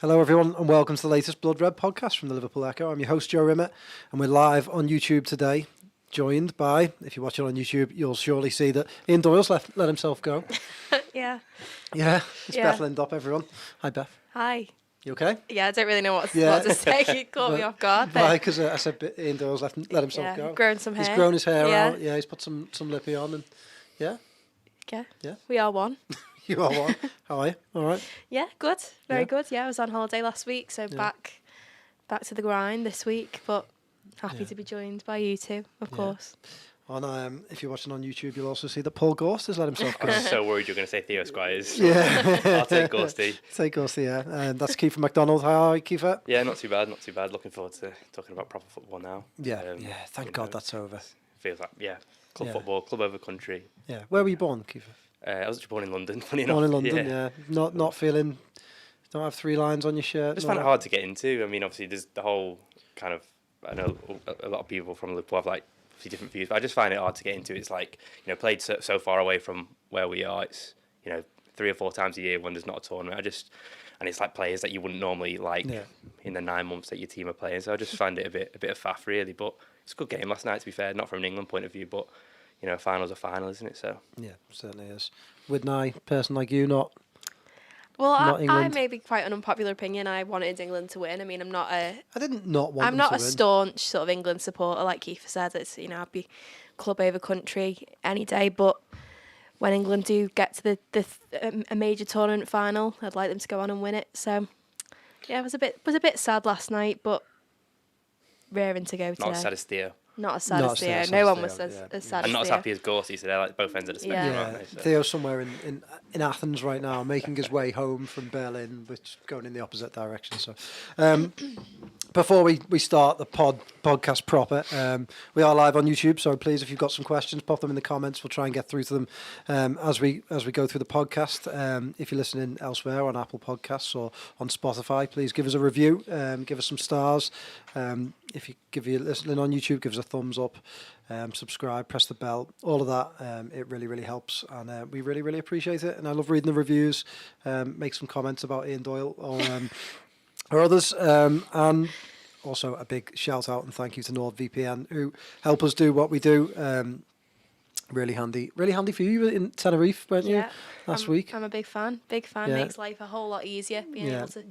Hello everyone and welcome to the latest Blood Red podcast from the Liverpool Echo. I'm your host Joe Rimmett and we're live on YouTube today, joined by, if you're watching on YouTube, you'll surely see that Ian Doyle's let himself go. Yeah. Yeah, it's Beth Lindop, everyone. Hi Beth. Hi. You okay? Yeah, I don't really know what to say. You caught me off guard. Why? Because I said Ian Doyle's let himself go. Grown some hair. He's grown his hair out. Yeah, he's put some lippy on and yeah. We are one. You are one. How are you? All right. Yeah, good. Very good. Yeah, I was on holiday last week, so back to the grind this week, but happy to be joined by you two, of course. On if you're watching on YouTube, you'll also see that Paul Gorst has let himself go. I was so worried you were going to say Theo Squires. Yeah. I'll take Gorsty. Take Gorsty, yeah. And that's Keifer MacDonald. How are you, Keifer? Yeah, not too bad. Looking forward to talking about proper football now. Yeah, thank God that's over. Feels like, club football, club over country. Yeah. Where were you born, Keifer? I was actually born in London, funny enough. Born in London, yeah. Not feeling, don't have 3 lines on your shirt. I just find it hard to get into. I mean, obviously, there's the whole kind of, I know a lot of people from Liverpool have like different views, but I just find it hard to get into. It's like, played so far away from where we are. It's, 3 or 4 times a year when there's not a tournament. And it's like players that you wouldn't normally like in the 9 months that your team are playing. So I just find it a bit of faff, really. But it's a good game last night, to be fair. Not from an England point of view, but a final's a final, isn't it? So yeah, certainly is. Wouldn't I, person like you, not? Well, I may be quite an unpopular opinion. I wanted England to win. I mean, I didn't not want. I'm not a win. staunch sort of England supporter, like Keifer said. It's I'd be club over country any day. But when England do get to a major tournament final, I'd like them to go on and win it. So yeah, it was a bit sad last night, but raring to go today. not as sad as Theo. Not as sad as Theo. No one was as sad as Theo. And not as happy as Gorsty, so they're like both ends of the spectrum, aren't they? So. Theo's somewhere in Athens right now, making his way home from Berlin, which going in the opposite direction. So, before we start the podcast proper, we are live on YouTube. So please, if you've got some questions, pop them in the comments. We'll try and get through to them as we go through the podcast. If you're listening elsewhere on Apple Podcasts or on Spotify, please give us a review. Give us some stars. If you're listening on YouTube, give us a thumbs up, subscribe, press the bell, all of that. It really, really helps, and we really, really appreciate it. And I love reading the reviews. Make some comments about Ian Doyle or others, and also a big shout out and thank you to NordVPN who help us do what we do. Really handy for you. You were in Tenerife, weren't you, last week? I'm a big fan. Makes life a whole lot easier. Being able to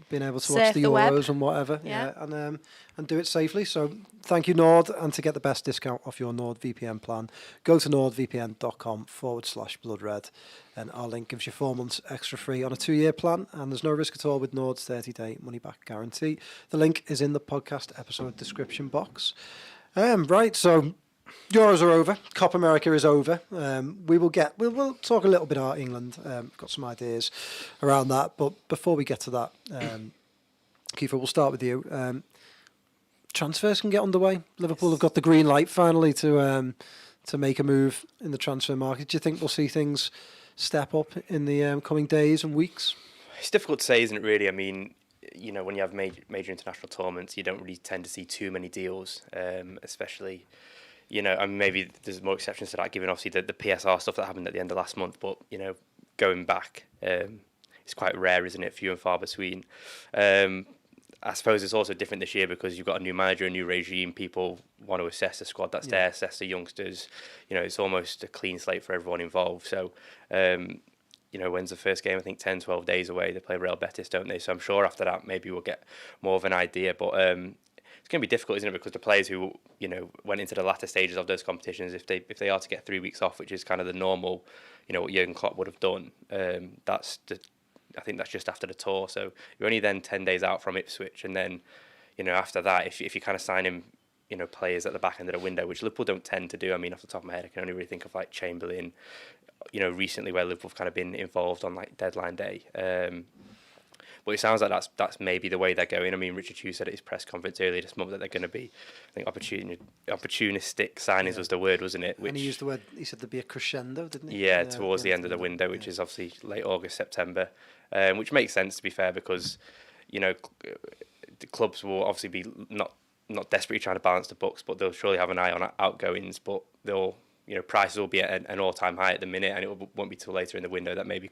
watch the Euros web. and whatever. And do it safely. So thank you, Nord. And to get the best discount off your NordVPN plan, go to nordvpn.com/bloodred. And our link gives you 4 months extra free on a 2-year plan. And there's no risk at all with Nord's 30-day money-back guarantee. The link is in the podcast episode description box. Right, so Euros are over. Copa America is over. We'll talk a little bit about England. Got some ideas around that. But before we get to that, Keifer, we'll start with you. Transfers can get underway. Liverpool have got the green light finally to make a move in the transfer market. Do you think we'll see things step up in the coming days and weeks? It's difficult to say, isn't it, really? I mean, when you have major international tournaments, you don't really tend to see too many deals, especially, and maybe there's more exceptions to that, given obviously the PSR stuff that happened at the end of last month. But, going back, it's quite rare, isn't it? Few and far between. I suppose it's also different this year because you've got a new manager, a new regime. People want to assess the squad that's there, assess the youngsters. It's almost a clean slate for everyone involved. So, when's the first game? I think 10, 12 days away. They play Real Betis, don't they? So I'm sure after that maybe we'll get more of an idea. But it's going to be difficult, isn't it? Because the players who went into the latter stages of those competitions, if they are to get 3 weeks off, which is kind of the normal, what Jurgen Klopp would have done, I think that's just after the tour. So you're only then 10 days out from Ipswich. And then, after that, if you kind of sign him, players at the back end of the window, which Liverpool don't tend to do. I mean, off the top of my head, I can only really think of like Chamberlain, recently where Liverpool have kind of been involved on like deadline day. But it sounds like that's maybe the way they're going. I mean, Richard Hughes said at his press conference earlier this month that they're going to be, I think, opportunistic signings was the word, wasn't it? And he used the word, he said there'd be a crescendo, didn't he? Yeah, towards the end of the window, which is obviously late August, September. Which makes sense, to be fair, because the clubs will obviously be not desperately trying to balance the books, but they'll surely have an eye on outgoings. But they'll prices will be at an all-time high at the minute, and it won't be till later in the window that maybe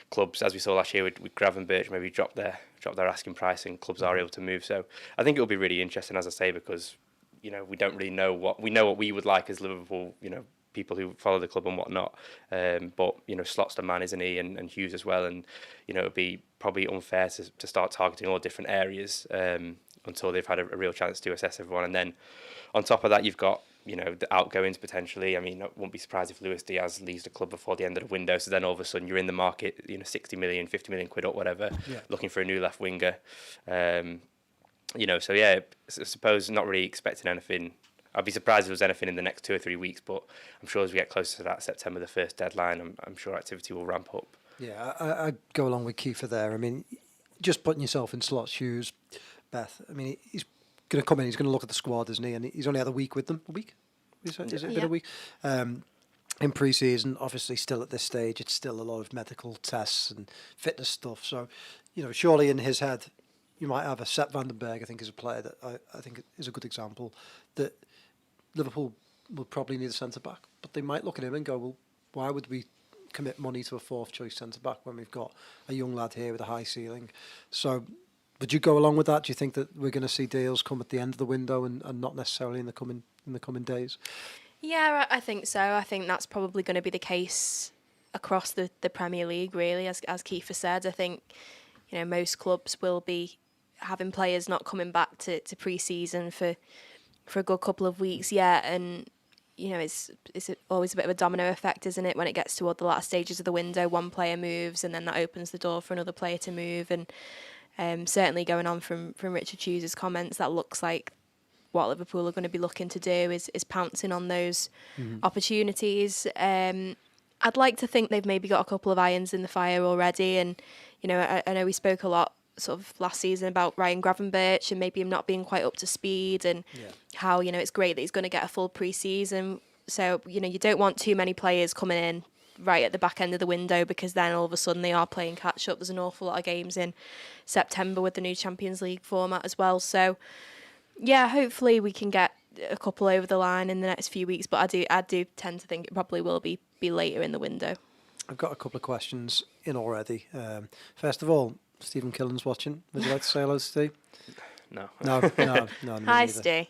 clubs, as we saw last year with Gravenberch, maybe drop their asking price, and clubs are able to move. So I think it'll be really interesting, as I say, because we don't really know what we would like as Liverpool, people who follow the club and whatnot. But Slot's the man, isn't he? And Hughes as well. And it'd be probably unfair to start targeting all different areas until they've had a real chance to assess everyone. And then on top of that, you've got the outgoings potentially. I mean, I wouldn't be surprised if Luis Diaz leaves the club before the end of the window. So then all of a sudden you're in the market, 60 million, 50 million quid or whatever, looking for a new left winger. So yeah, I suppose not really expecting anything. I'd be surprised if there was anything in the next 2 or 3 weeks, but I'm sure as we get closer to that September the 1st deadline, I'm sure activity will ramp up. Yeah, I'd go along with Keifer there. I mean, just putting yourself in Slot's shoes, Beth, I mean, he's going to come in, he's going to look at the squad, isn't he? And he's only had a week with them. A week? Is it been a week? In pre-season, obviously still at this stage, it's still a lot of medical tests and fitness stuff. So, surely in his head, you might have a Sepp van den Berg, I think, is a player that I think is a good example, that Liverpool will probably need a centre-back. But they might look at him and go, well, why would we commit money to a fourth-choice centre-back when we've got a young lad here with a high ceiling? So would you go along with that? Do you think that we're going to see deals come at the end of the window and not necessarily in the coming days? Yeah, I think so. I think that's probably going to be the case across the Premier League, really, as Keifer said. I think, most clubs will be having players not coming back to pre-season for a good couple of weeks yet, and it's always a bit of a domino effect, isn't it? When it gets toward the last stages of the window, one player moves, and then that opens the door for another player to move. And certainly going on from Richard Hughes' comments, that looks like what Liverpool are going to be looking to do is pouncing on those opportunities. I'd like to think they've maybe got a couple of irons in the fire already, and I know we spoke a lot sort of last season about Ryan Gravenberch and maybe him not being quite up to speed, and how it's great that he's going to get a full pre-season. So you don't want too many players coming in right at the back end of the window, because then all of a sudden they are playing catch up. There's an awful lot of games in September with the new Champions League format as well. So yeah, hopefully we can get a couple over the line in the next few weeks, but I do tend to think it probably will be later in the window. I've got a couple of questions in already. First of all, Stephen Killen's watching. Would you like to say hello to Steve? No. No. Hi, Steve.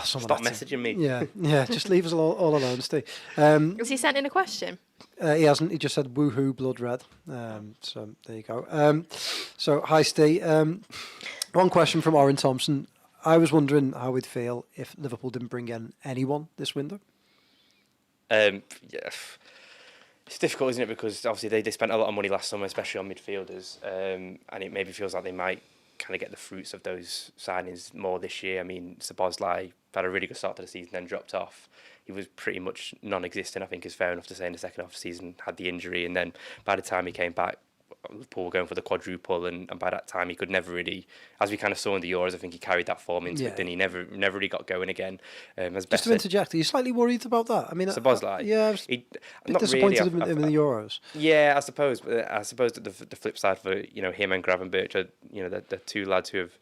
Stop messaging me. Yeah. Just leave us all alone, Steve. Has he sent in a question? He hasn't. He just said woohoo, blood red. So there you go. So hi, Steve. One question from Oren Thompson. I was wondering how we'd feel if Liverpool didn't bring in anyone this window. It's difficult, isn't it? Because obviously they spent a lot of money last summer, especially on midfielders, and it maybe feels like they might kind of get the fruits of those signings more this year. I mean, Szoboszlai had a really good start to the season, then dropped off. He was pretty much non-existent, I think is fair enough to say, in the second half of the season, had the injury, and then by the time he came back, Liverpool were going for the quadruple, and by that time he could never really, as we kind of saw in the Euros, I think he carried that form into it, didn't he? Never really got going again. As Just to interject, are you slightly worried about that? I mean, Szoboszlai, yeah, I was disappointed in the Euros. Yeah, I suppose. But I suppose that the flip side for him and Gravenberch are the two lads who've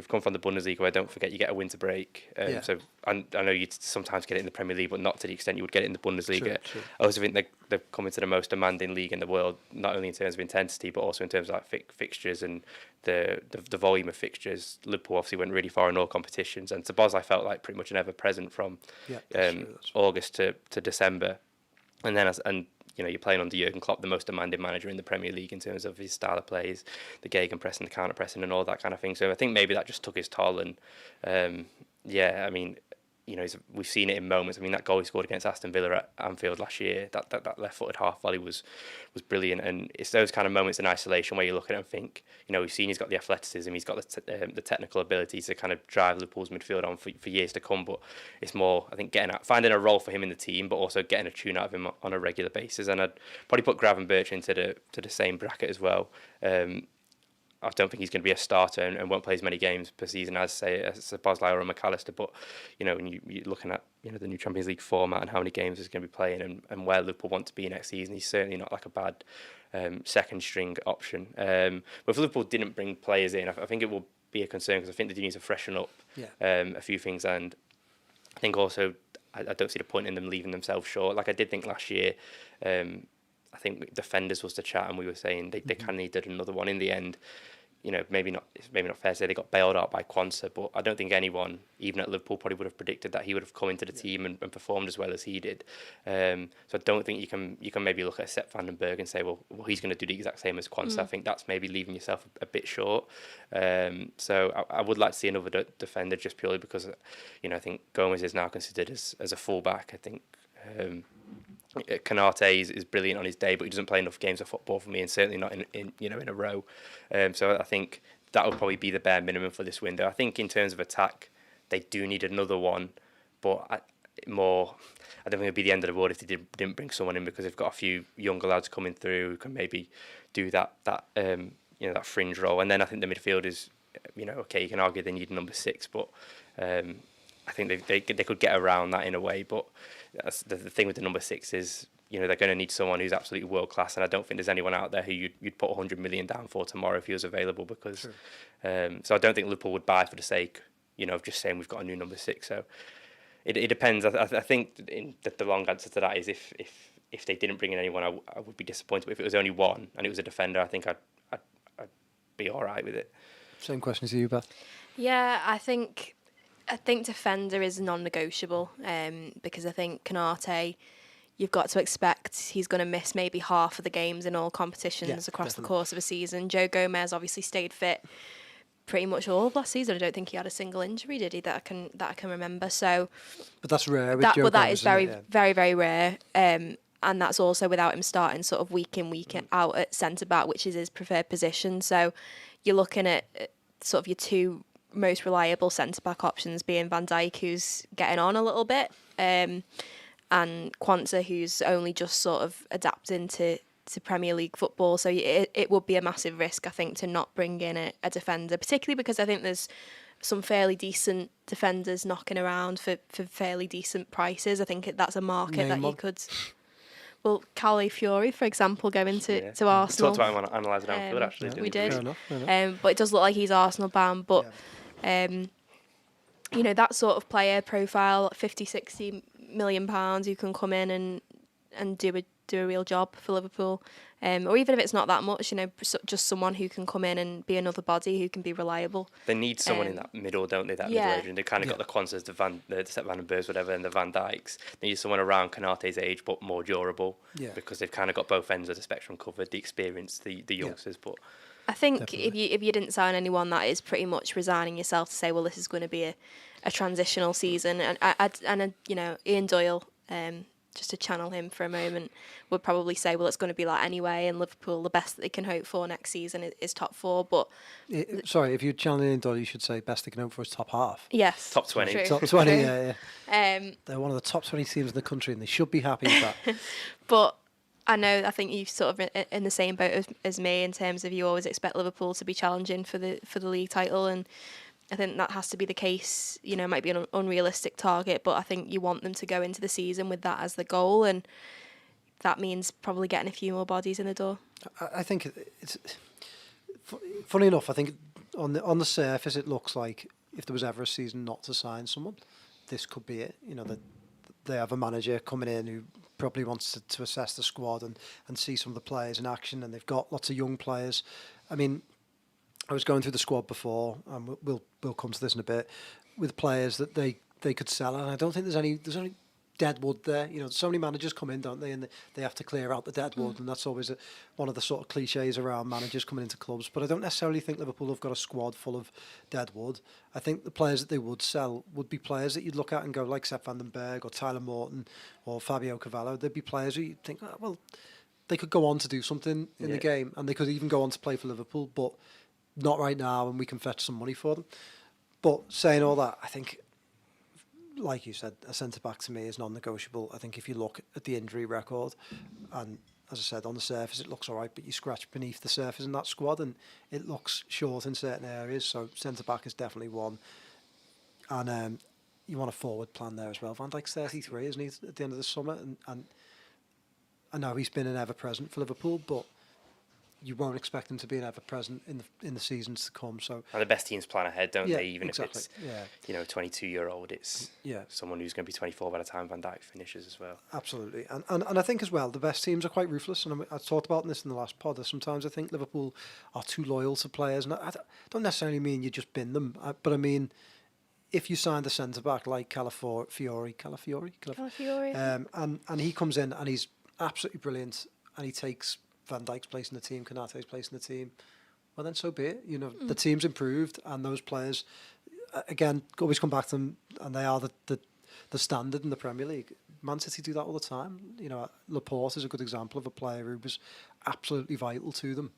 come from the Bundesliga, where don't forget you get a winter break. So I know you sometimes get it in the Premier League, but not to the extent you would get it in the Bundesliga. True. I also think they're coming to the most demanding league in the world, not only in terms of intensity, but also in terms of like fixtures and the volume of fixtures. Liverpool obviously went really far in all competitions, and Szoboszlai felt like pretty much an ever present from August to December, and then you're playing under Jurgen Klopp, the most demanding manager in the Premier League in terms of his style of plays, the gegenpressing, the counter-pressing and all that kind of thing. So I think maybe that just took his toll. And I mean, we've seen it in moments. I mean, that goal he scored against Aston Villa at Anfield last year, that left-footed half volley was brilliant. And it's those kind of moments in isolation where you look at it and think, we've seen he's got the athleticism, he's got the technical ability to kind of drive Liverpool's midfield on for years to come. But it's more, I think, finding a role for him in the team, but also getting a tune out of him on a regular basis. And I'd probably put Gravenberch into the same bracket as well. I don't think he's going to be a starter and won't play as many games per season as Szoboszlai or McAllister. But when you're looking at the new Champions League format and how many games he's going to be playing and where Liverpool want to be next season, he's certainly not like a bad second string option. But if Liverpool didn't bring players in, I think it will be a concern, because I think they do need to freshen up a few things, and I think also I don't see the point in them leaving themselves short. Like I did think last year. I think defenders was the chat, and we were saying they kind of needed another one in the end. You know, it's maybe not fair to say they got bailed out by Quansah, but I don't think anyone, even at Liverpool, probably would have predicted that he would have come into the team and performed as well as he did. So I don't think you can maybe look at Sepp van den Berg and say, well he's going to do the exact same as Quansah. I think that's maybe leaving yourself a bit short. So I would like to see another defender, just purely because, you know, I think Gomez is now considered as a fullback. I think Konate is brilliant on his day, but he doesn't play enough games of football for me, and certainly not in a row. So I think that would probably be the bare minimum for this window. I think in terms of attack, they do need another one, but I don't think it'd be the end of the world if they didn't bring someone in, because they've got a few younger lads coming through who can maybe do that fringe role. And then I think the midfield is, okay, you can argue they need a number 6, but I think they could get around that in a way. But that's the thing with the number 6 is, they're going to need someone who's absolutely world class, and I don't think there's anyone out there who you'd put 100 million down for tomorrow if he was available. Because so I don't think Liverpool would buy for the sake, of just saying we've got a new number 6. So it depends. I think the long answer to that is if they didn't bring in anyone, I would be disappointed. But if it was only one and it was a defender, I think I'd be all right with it. Same question to you, Beth. Yeah, I think defender is non-negotiable, because I think Konate, you've got to expect he's going to miss maybe half of the games in all competitions across the course of a season. Joe Gomez obviously stayed fit pretty much all of last season. I don't think he had a single injury, did he, that I can remember. So, but that's rare. With Joe Gomez, that is very, very rare. And that's also without him starting sort of week in, week out at centre back, which is his preferred position. So you're looking at sort of your two most reliable centre back options being Van Dijk, who's getting on a little bit, and Quansah, who's only just sort of adapting to Premier League football. So it would be a massive risk, I think, to not bring in a defender, particularly because I think there's some fairly decent defenders knocking around for fairly decent prices. I think that's a market that you could. Well, Cali Fiori, for example, going to Arsenal. We talked about him on Analysing Anfield, actually. We did. Fair enough. But it does look like he's Arsenal bound. But, that sort of player profile, 50, 60 million pounds, who can come in and do a real job for Liverpool. Or even if it's not that much, just someone who can come in and be another body who can be reliable. They need someone in that middle, don't they? That middle age. And they kind of got the Quansahs, the Sepp van den Bergs, whatever, and the Van Dijks. They need someone around Konate's age, but more durable. Yeah. Because they've kind of got both ends of the spectrum covered. The experience, the youngsters, but. I think if you didn't sign anyone, that is pretty much resigning yourself to say, well, this is going to be a transitional season. And Ian Doyle, just to channel him for a moment, would probably say, well, it's going to be like anyway, and Liverpool, the best that they can hope for next season is top 4. But sorry, if you're channeling Ian Doyle, you should say best they can hope for is top half. Yes, top 20. True. Top 20, True. yeah. They're one of the top 20 teams in the country, and they should be happy with that. But I think you're sort of in the same boat as me in terms of you always expect Liverpool to be challenging for the league title, and I think that has to be the case. It might be an unrealistic target, but I think you want them to go into the season with that as the goal, and that means probably getting a few more bodies in the door. I think it's funny enough. I think on the surface, it looks like if there was ever a season not to sign someone, this could be it. That they have a manager coming in who probably wants to assess the squad and see some of the players in action, and they've got lots of young players. I mean, I was going through the squad before, and we'll come to this in a bit, with players that they could sell, and I don't think there's any dead wood there. So many managers come in, don't they, and they have to clear out the dead wood, and that's always one of the sort of cliches around managers coming into clubs. But I don't necessarily think Liverpool have got a squad full of dead wood. I think the players that they would sell would be players that you'd look at and go, like Sepp van den Berg or Tyler Morton or Fabio Cavallo. They'd be players who you'd think, they could go on to do something in the game, and they could even go on to play for Liverpool, but not right now, and we can fetch some money for them. But saying all that, I think, like you said, a centre-back to me is non-negotiable. I think if you look at the injury record, and as I said, on the surface it looks all right, but you scratch beneath the surface in that squad and it looks short in certain areas, so centre-back is definitely one. And you want a forward plan there as well. Van Dijk's 33, isn't he, at the end of the summer? And I know he's been an ever-present for Liverpool, but you won't expect him to be an ever present in the seasons to come. So and the best teams plan ahead, don't yeah, they? Even exactly. if it's a 22-year-old, it's someone who's going to be 24 by the time Van Dijk finishes as well. Absolutely, and I think as well the best teams are quite ruthless. And I talked about this in the last pod. Sometimes I think Liverpool are too loyal to players, and I don't necessarily mean you just bin them, but I mean, if you signed a centre back like Calafiori, and he comes in and he's absolutely brilliant, and he takes Van Dijk's place in the team, Konate's place in the team, well then so be it. The team's improved, and those players, again, always come back to them, and they are the standard in the Premier League. Man City do that all the time. Laporte is a good example of a player who was absolutely vital to them.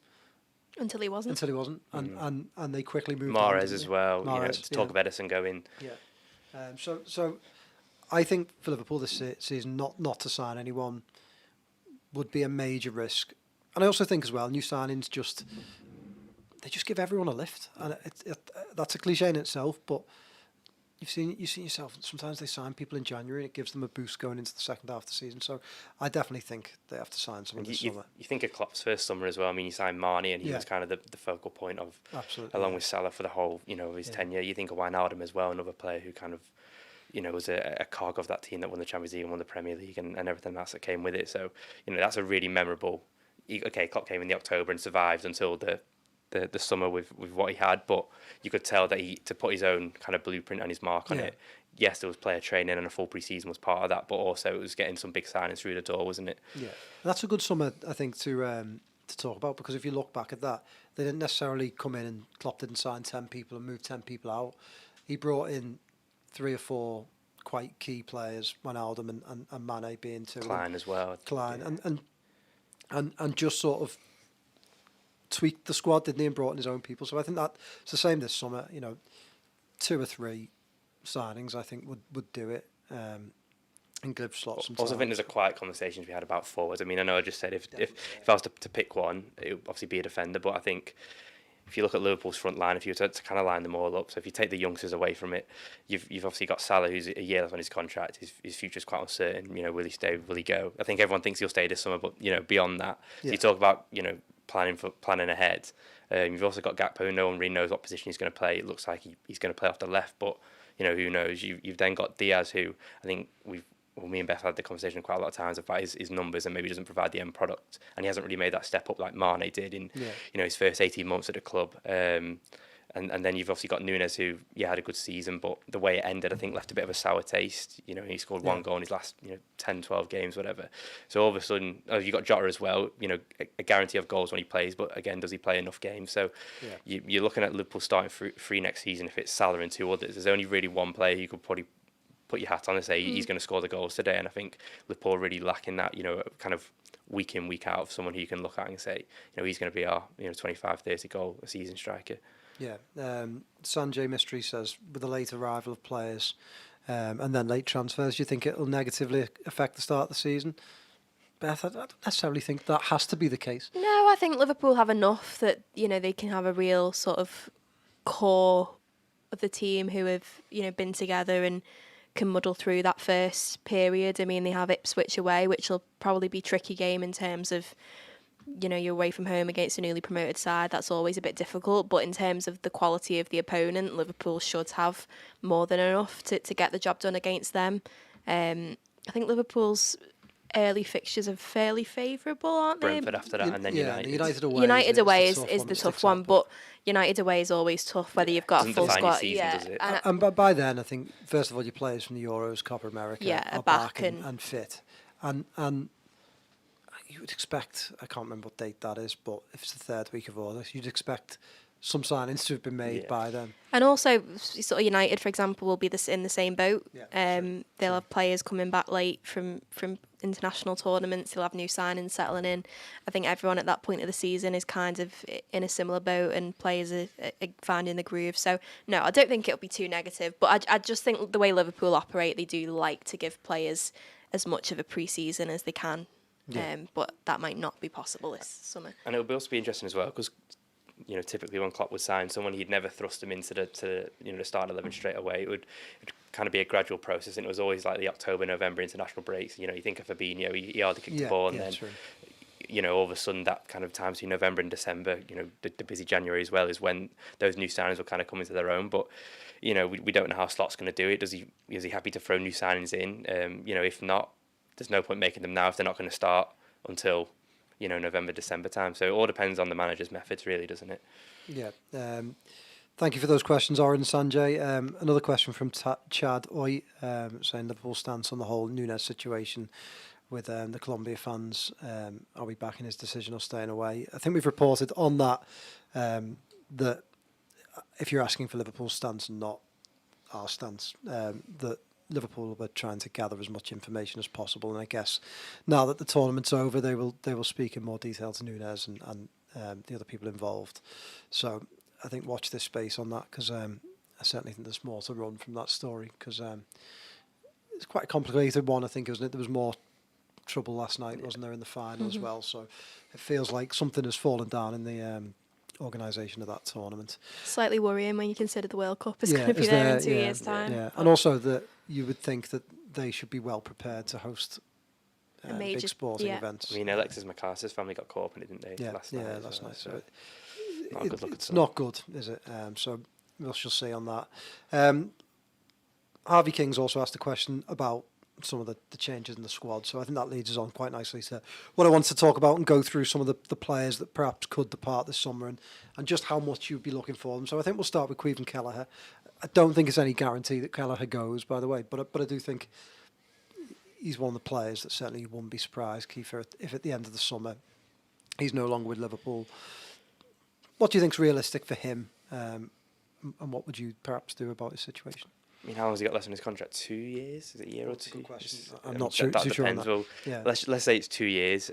Until he wasn't. And they quickly moved Mahrez on. as well. Mahrez, to talk of Edison going. Yeah. So I think for Liverpool this season, not to sign anyone would be a major risk. And I also think as well, new signings they just give everyone a lift, and that's a cliche in itself. But you've seen yourself. Sometimes they sign people in January, and it gives them a boost going into the second half of the season. So I definitely think they have to sign someone this summer. You think of Klopp's first summer as well. I mean, you signed Mane, and he was kind of the focal point of, along with Salah for the whole of his tenure. You think of Wijnaldum as well, another player who kind of was a cog of that team that won the Champions League and won the Premier League and everything else that came with it. So that's a really memorable. Okay, Klopp came in the October and survived until the summer with what he had, but you could tell that to put his own kind of blueprint and his mark on it. Yes, there was player training and a full pre-season was part of that, but also it was getting some big signings through the door, wasn't it? Yeah, that's a good summer, I think, to talk about, because if you look back at that, they didn't necessarily come in and Klopp didn't sign 10 people and move 10 people out. He brought in 3 or 4 quite key players, Wijnaldum and Mane being 2. Klein as well. Klein and just sort of tweaked the squad, didn't he, and brought in his own people. So I think that it's the same this summer. 2 or 3 signings I think would do it. And give slots some time. Also, I think there's a quiet conversation to be had about forwards. I mean, I know I just said if I was to pick one, it would obviously be a defender, but I think if you look at Liverpool's front line, if you were to kind of line them all up, so if you take the youngsters away from it, you've obviously got Salah, who's a year left on his contract. His future's quite uncertain. Will he stay? Will he go? I think everyone thinks he'll stay this summer, but beyond that, so you talk about planning ahead. You've also got Gakpo. No one really knows what position he's going to play. It looks like he's going to play off the left, but who knows? You've then got Diaz, who I think me and Beth had the conversation quite a lot of times about his numbers and maybe doesn't provide the end product, and he hasn't really made that step up like Mane did in his first 18 months at the club. And then you've obviously got Núñez, who had a good season, but the way it ended, I think, left a bit of a sour taste. He scored 1 goal in his last 10, 12 games, whatever. So all of a sudden, you've got Jota as well. A guarantee of goals when he plays, but again, does he play enough games? So you're looking at Liverpool starting free next season. If it's Salah and 2 others, there's only really one player you could probably put your hat on and say he's going to score the goals today. And I think Liverpool are really lacking that, kind of week in, week out of someone who you can look at and say, he's going to be our 25, 30 goal a season striker. Yeah, Sanjay Mystery says, with the late arrival of players and then late transfers, do you think it will negatively affect the start of the season? Beth, I don't necessarily think that has to be the case. No, I think Liverpool have enough that, they can have a real sort of core of the team who have, been together and can muddle through that first period. I mean, they have Ipswich away, which will probably be a tricky game in terms of, you're away from home against a newly promoted side. That's always a bit difficult. But in terms of the quality of the opponent, Liverpool should have more than enough to get the job done against them. I think Liverpool's early fixtures are fairly favourable, aren't they? Brentford after that, and then United. United away is the tough one, but United away is always tough, whether you've got a full squad. Does it? And by then, I think, first of all, your players from the Euros, Copa America are back and fit. And you would expect, I can't remember what date that is, but if it's the 3rd week of August, you'd expect some signings to have been made by then. And also, sort of United, for example, will be in the same boat. They'll have players coming back late from international tournaments. They'll have new signings settling in. I think everyone at that point of the season is kind of in a similar boat, and players are finding the groove. So, no, I don't think it'll be too negative. But I just think the way Liverpool operate, they do like to give players as much of a pre-season as they can. But that might not be possible this summer. And it'll also be interesting as well, because typically when Klopp would sign someone, he'd never thrust them into the start 11 straight away. It would kind of be a gradual process, and it was always like the October, November international breaks. You think of Fabinho, he hardly kicked the ball, and then all of a sudden that kind of time between November and December, the busy January as well, is when those new signings will kind of come into their own. But we don't know how Slot's going to do it. Is he happy to throw new signings in? If not, there's no point making them now if they're not going to start until November, December time. So it all depends on the manager's methods, really, doesn't it? Yeah. Thank you for those questions, Oren and Sanjay. Another question from Chad Oy, saying Liverpool's stance on the whole Núñez situation with the Colombia fans. Are we backing his decision or staying away? I think we've reported on that that if you're asking for Liverpool's stance and not our stance, that Liverpool were trying to gather as much information as possible. And I guess now that the tournament's over, they will speak in more detail to Núñez and the other people involved. So I think watch this space on that, because I certainly think there's more to run from that story, because it's quite a complicated one, I think, isn't it? There was more trouble last night, wasn't there, in the final as well? So it feels like something has fallen down in the organisation of that tournament. Slightly worrying when you consider the World Cup is going to be there in 2 years' time. Yeah, and also that you would think that they should be well prepared to host big sporting events. I mean, Alexis McCarthy's family got caught up in it, didn't they? Last night. So not a good look it's not good, is it? So we shall see on that. Harvey King's also asked a question about some of the changes in the squad. So I think that leads us on quite nicely to what I want to talk about and go through some of the players that perhaps could depart this summer and just how much you'd be looking for them. So I think we'll start with Caoimhin Kelleher. I don't think it's any guarantee that Kelleher goes, by the way, but I do think he's one of the players that certainly you wouldn't be surprised, Keifer, if at the end of the summer he's no longer with Liverpool. What do you think's realistic for him, and what would you perhaps do about his situation? I mean, how long has he got left on his contract? 2 years? Is it a year or two? Good question. I'm not too sure on that. Well, let's say it's 2 years.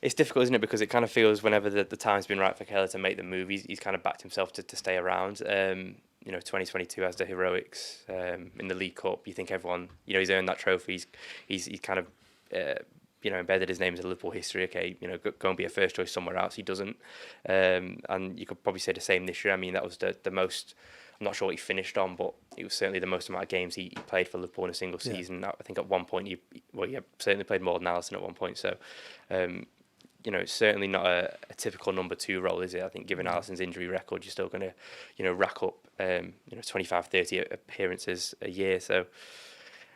It's difficult, isn't it? Because it kind of feels whenever the time's been right for Kelleher to make the move, he's kind of backed himself to stay around. 2022 has the heroics in the League Cup. You think everyone, he's earned that trophy. He's kind of, embedded his name into Liverpool history. Okay, go and be a first choice somewhere else. He doesn't. And you could probably say the same this year. I mean, that was the most. I'm not sure what he finished on, but it was certainly the most amount of games he played for Liverpool in a single season. I think at one point he certainly played more than Alisson at one point. So, it's certainly not a typical number 2 role, is it? I think given Alisson's injury record, you're still going to, rack up, 25, 30 appearances a year. So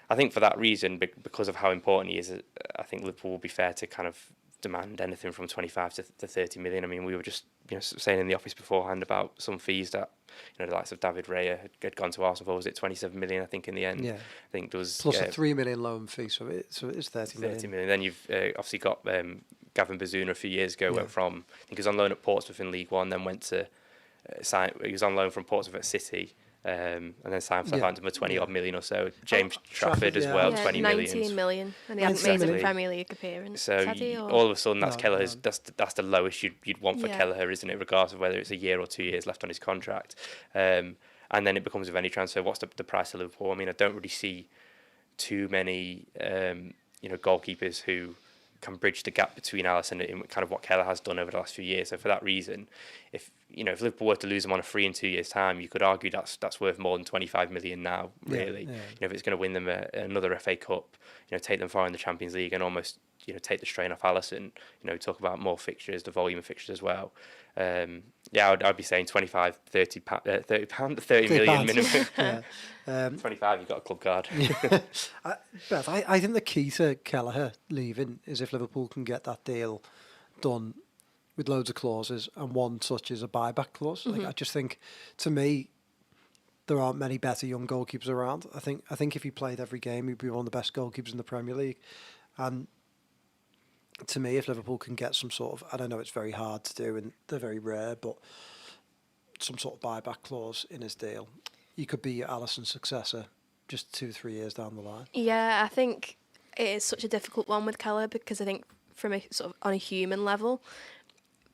I think for that reason, because of how important he is, I think Liverpool will be fair to kind of demand anything from 25 to 30 million. I mean, we were just saying in the office beforehand about some fees that the likes of David Raya had gone to Arsenal for. Was it 27 million? I think in the end. Yeah. I think there was plus a 3 million loan fee, so it is 30 million. 30 million. Then you've obviously got Gavin Bazuna a few years ago. Went from, I think he was on loan at Portsmouth in League One, then went to he was on loan from Portsmouth at City. And then signed for Southampton for 20 odd million or so. James Trafford as well, 20 million. 19 million, and he hasn't made a Premier League appearance. So all of a sudden, that's Kelleher's. That's the lowest you'd want for Kelleher, isn't it? Regardless of whether it's a year or 2 years left on his contract. And then it becomes with any transfer. What's the price of Liverpool? I mean, I don't really see too many goalkeepers who can bridge the gap between Alisson and kind of what Kelleher has done over the last few years. So for that reason, if Liverpool were to lose him on a free in 2 years' time, you could argue that's worth more than 25 million now, really. If it's going to win them another FA Cup, take them far in the Champions League and almost take the strain off Alisson, talk about more fixtures, the volume of fixtures as well. I'd be saying 25, 30 million minimum. 25, you've got a club card. Beth, I think the key to Kelleher leaving is if Liverpool can get that deal done with loads of clauses, and one such is a buyback clause. I just think, to me, there aren't many better young goalkeepers around. I think if he played every game, he'd be one of the best goalkeepers in the Premier League. And to me, if Liverpool can get some sort of, I don't know, it's very hard to do and they're very rare, but some sort of buyback clause in his deal, he could be Alisson's successor just 2-3 years down the line. Yeah, I think it is such a difficult one with Kelleher, because I think from a sort of on a human level,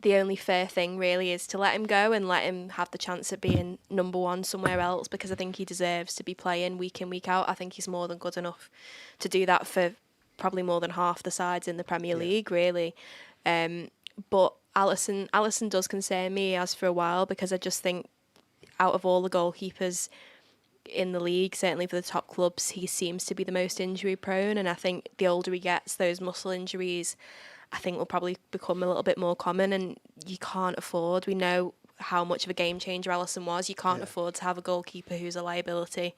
the only fair thing really is to let him go and let him have the chance at being number 1 somewhere else, because I think he deserves to be playing week in, week out. I think he's more than good enough to do that for probably more than half the sides in the Premier League, really. But Alisson does concern me, as for a while, because I just think out of all the goalkeepers in the league, certainly for the top clubs, he seems to be the most injury prone, and I think the older he gets, those muscle injuries I think will probably become a little bit more common, and you can't afford. We know how much of a game changer Alisson was. You can't afford to have a goalkeeper who's a liability.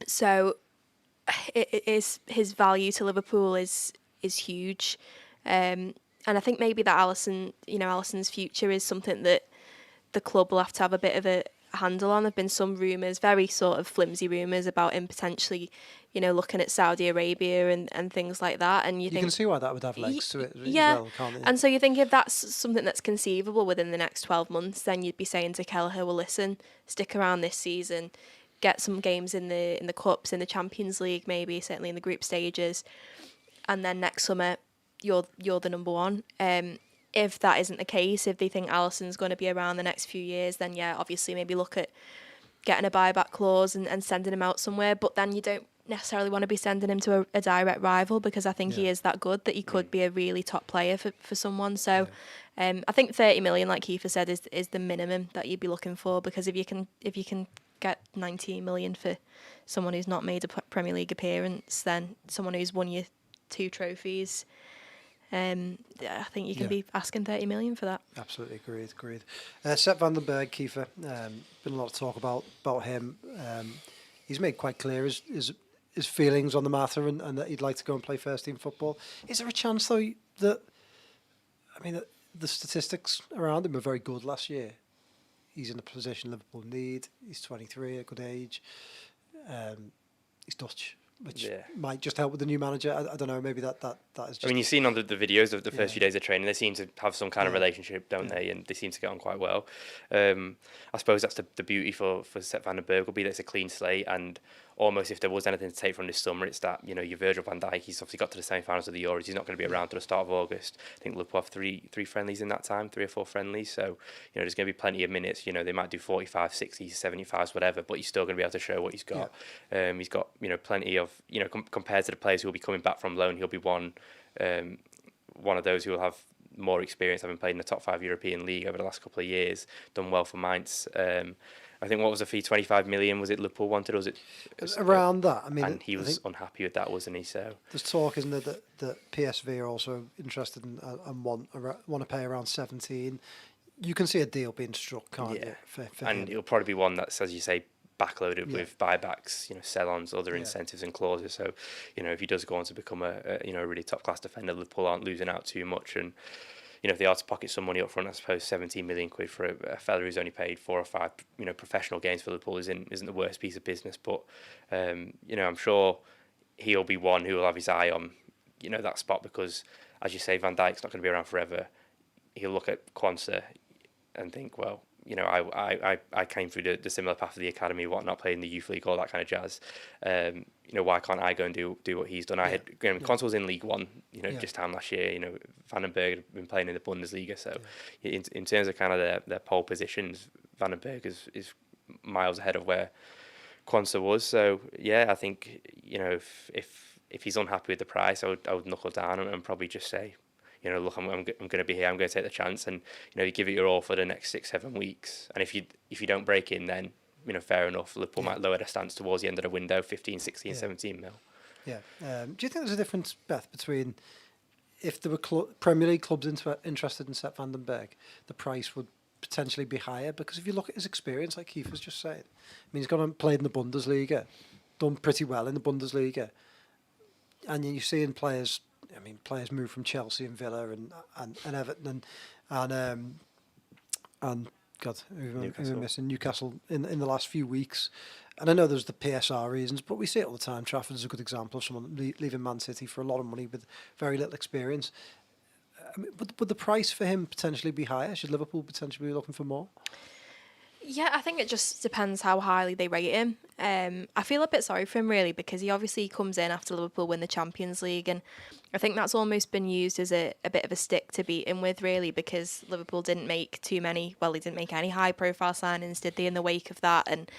So it is, his value to Liverpool is huge, and I think maybe that Alisson's future is something that the club will have to have a bit of a handle on. There've been some rumours, very sort of flimsy rumours, about him potentially, looking at Saudi Arabia and things like that. And you think, can see why that would have legs to it as yeah. well, can't you? And so you think if that's something that's conceivable within the next 12 months, then you'd be saying to Kelleher, well, listen, stick around this season, get some games in the cups, in the Champions League, maybe certainly in the group stages, and then next summer you're the number one. If that isn't the case, if they think Alisson's going to be around the next few years, then yeah, obviously maybe look at getting a buyback clause and sending him out somewhere. But then you don't necessarily want to be sending him to a direct rival, because I think he is that good that he could be a really top player for someone. So I think 30 million, like Keifer said, is the minimum that you'd be looking for, because if you can get 19 million for someone who's not made a Premier League appearance, then someone who's won you 2 trophies, I think you can be asking 30 million for that. Absolutely agreed. Sepp van den Berg, Keifer, been a lot of talk about him. He's made quite clear his feelings on the matter, and that he'd like to go and play first team football. Is there a chance though that, the statistics around him are very good last year? He's in the position Liverpool need. He's 23, a good age. He's Dutch, which might just help with the new manager. I don't know. Maybe that is just. You've seen on the videos of the first few days of training, they seem to have some kind of relationship, don't they? And they seem to get on quite well. I suppose that's the beauty for Sepp van den Berg will be that it's a clean slate, and almost if there was anything to take from this summer, it's that, your Virgil van Dijk, he's obviously got to the semi-finals of the Euros. He's not going to be around to the start of August. I think Liverpool have three friendlies in that time, 3 or 4 friendlies. So, there's going to be plenty of minutes. They might do 45, 60, 75s, whatever, but he's still going to be able to show what he's got. He's got, plenty of, compared to the players who will be coming back from loan, he'll be one of those who will have more experience, having played in the top 5 European league over the last couple of years, done well for Mainz. I think, what was the fee? 25 million, was it Liverpool wanted, or was it around that? And he was unhappy with that, wasn't he? So there's talk, isn't there, that PSV are also interested in, and want to pay around 17. You can see a deal being struck, can't you? For and him. it'll probably be one that's, as you say, backloaded with buybacks, sell-ons, other incentives and clauses. So, if he does go on to become a really top-class defender, Liverpool aren't losing out too much. And if they are to pocket some money up front, I suppose 17 million quid for a fella who's only played 4 or 5, professional games for Liverpool isn't the worst piece of business. But, I'm sure he'll be one who will have his eye on, that spot, because, as you say, Van Dijk's not going to be around forever. He'll look at Kwanzaa and think, well, I came through the similar path of the academy, whatnot, playing the youth league, all that kind of jazz. Why can't I go and do what he's done? I had Kwanzaa was in League One, just time last year. Van den Berg had been playing in the Bundesliga, so in terms of kind of their pole positions, Van den Berg is miles ahead of where Kwanzaa was. So I think if he's unhappy with the price, I would knuckle down and probably just say, look, I'm going to be here. I'm going to take the chance, and you give it your all for the next 6-7 weeks. And if you don't break in, then fair enough. Liverpool might lower their stance towards the end of the window, 15, 16, 17 mil. Yeah. Do you think there's a difference, Beth, between if there were Premier League clubs interested in Sepp van den Berg, the price would potentially be higher? Because if you look at his experience, like Keith was just saying, he's gone and played in the Bundesliga, done pretty well in the Bundesliga, and you're seeing players. Players move from Chelsea and Villa and Everton and God, who am I missing? Newcastle in the last few weeks. And I know there's the PSR reasons, but we see it all the time. Trafford is a good example of someone leaving Man City for a lot of money with very little experience. Would the price for him potentially be higher? Should Liverpool potentially be looking for more? Yeah, I think it just depends how highly they rate him. I feel a bit sorry for him, really, because he obviously comes in after Liverpool win the Champions League, and I think that's almost been used as a bit of a stick to beat him with, really, because Liverpool didn't make they didn't make any high-profile signings, did they, in the wake of that? And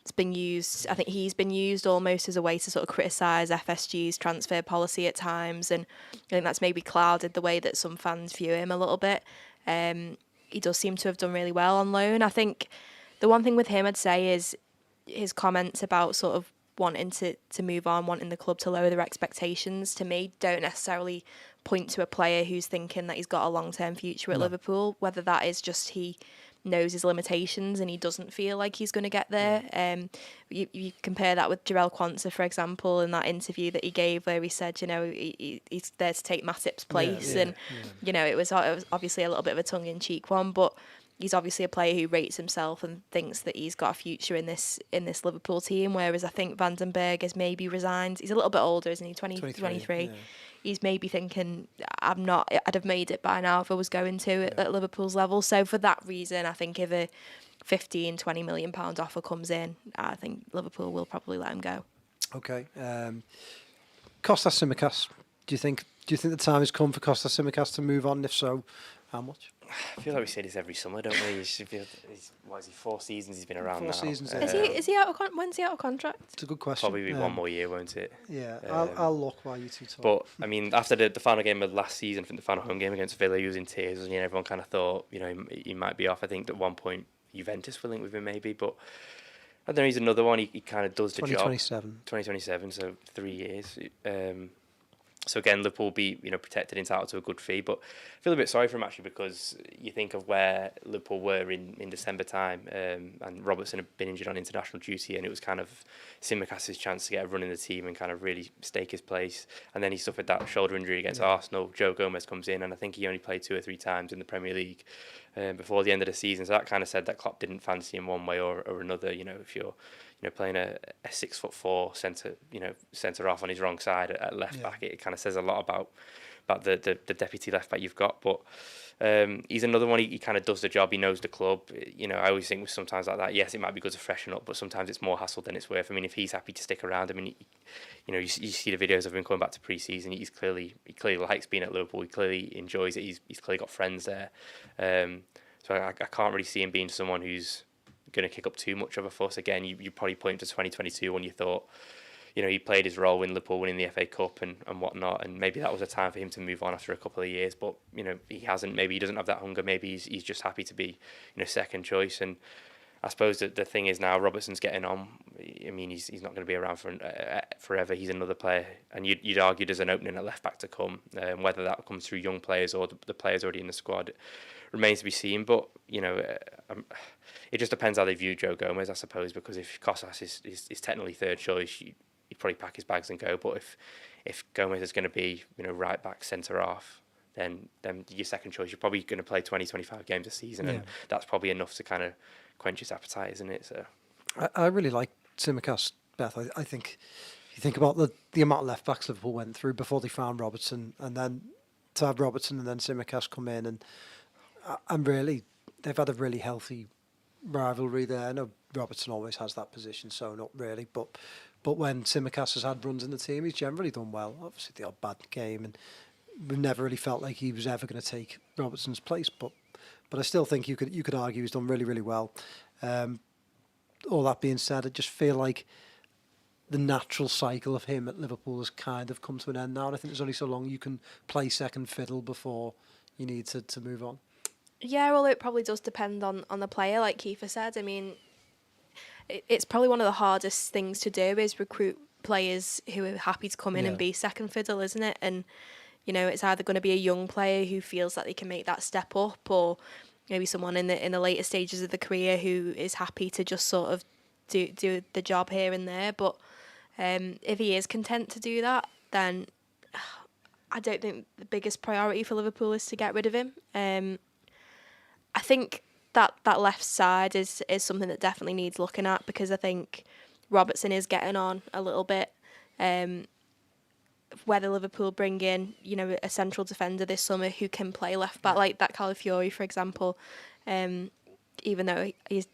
it's been used, I think he's been used almost as a way to sort of criticise FSG's transfer policy at times, and I think that's maybe clouded the way that some fans view him a little bit. He does seem to have done really well on loan. I think the one thing with him I'd say is his comments about sort of wanting to move on, wanting the club to lower their expectations, to me, don't necessarily point to a player who's thinking that he's got a long-term future at Liverpool, whether that is just he knows his limitations and he doesn't feel like he's going to get there. You compare that with Jarell Quansah, for example, in that interview that he gave where he said, he's there to take Matip's place. It was obviously a little bit of a tongue-in-cheek one, but he's obviously a player who rates himself and thinks that he's got a future in this Liverpool team, whereas I think Vandenberg has maybe resigned. He's a little bit older, isn't he? 23. Yeah. He's maybe thinking, I'd have made it by now if I was going to at Liverpool's level. So for that reason, I think if a 15, 20 million pound offer comes in, I think Liverpool will probably let him go. Okay. Kostas Tsimikas, do you think the time has come for Kostas Tsimikas to move on? If so, how much? I feel like we say this every summer, don't we? He's 4 seasons he's been around 4 now. seasons. Is he out of when's he out of contract? It's a good question. Probably one more year, won't it? Yeah, I'll look while you two talk. But I mean, after the final game of last season, I think the final home game against Villa, he was in tears, and everyone kind of thought, he might be off. I think at one point Juventus were linked with him maybe, but I don't know. He's another one. He kind of does the job. 2027, so 3 years. So again, Liverpool will be protected, entitled to a good fee, but I feel a bit sorry for him actually, because you think of where Liverpool were in December time, and Robertson had been injured on international duty, and it was kind of Tsimikas' chance to get a run in the team and kind of really stake his place. And then he suffered that shoulder injury against Arsenal. Joe Gomez comes in, and I think he only played 2 or 3 times in the Premier League before the end of the season. So that kind of said that Klopp didn't fancy him one way or another. If you're playing a 6'4" centre off on his wrong side at left back, it kind of says a lot about the deputy left back you've got. But he's another one. He kind of does the job. He knows the club. I always think with sometimes like that, yes, it might be good to freshen up, but sometimes it's more hassle than it's worth. I mean, if he's happy to stick around, I mean, you see the videos of him coming back to pre-season. He clearly likes being at Liverpool. He clearly enjoys it. He's clearly got friends there. So I can't really see him being someone who's going to kick up too much of a fuss. Again, you probably point to 2022 when you thought, he played his role in Liverpool winning the FA Cup and whatnot, and maybe that was a time for him to move on after a couple of years, but he hasn't. Maybe he doesn't have that hunger. Maybe he's just happy to be second choice. And I suppose that the thing is now Robertson's getting on. I mean, he's not going to be around for forever. He's another player, and you'd argue there's an opening at left back to come. Whether that comes through young players or the players already in the squad remains to be seen. But it just depends how they view Joe Gomez, I suppose. Because if Kostas is technically third choice, he'd probably pack his bags and go. But if Gomez is going to be right back, centre half, then your second choice, you're probably going to play 20-25 games a season, and that's probably enough to kind of quench his appetite, isn't it? So I really like Tsimikas, Beth. I think you think about the amount of left backs Liverpool went through before they found Robertson, and then to have Robertson and then Tsimikas come in, and really they've had a really healthy rivalry there. I know Robertson always has that position, so not really, but when Tsimikas has had runs in the team, he's generally done well. Obviously the odd bad game, and we've never really felt like he was ever going to take Robertson's place, but I still think you could argue he's done really, really well. All that being said, I just feel like the natural cycle of him at Liverpool has kind of come to an end now, and I think there's only so long you can play second fiddle before you need to move on. Yeah, well, it probably does depend on the player, like Keifer said. I mean, it's probably one of the hardest things to do is recruit players who are happy to come in and be second fiddle, isn't it? And it's either going to be a young player who feels that they can make that step up, or maybe someone in the later stages of the career who is happy to just sort of do the job here and there. But if he is content to do that, then I don't think the biggest priority for Liverpool is to get rid of him. I think that left side is something that definitely needs looking at, because I think Robertson is getting on a little bit. Whether Liverpool bring in, a central defender this summer who can play left back, like that Calafiori, for example, even though he's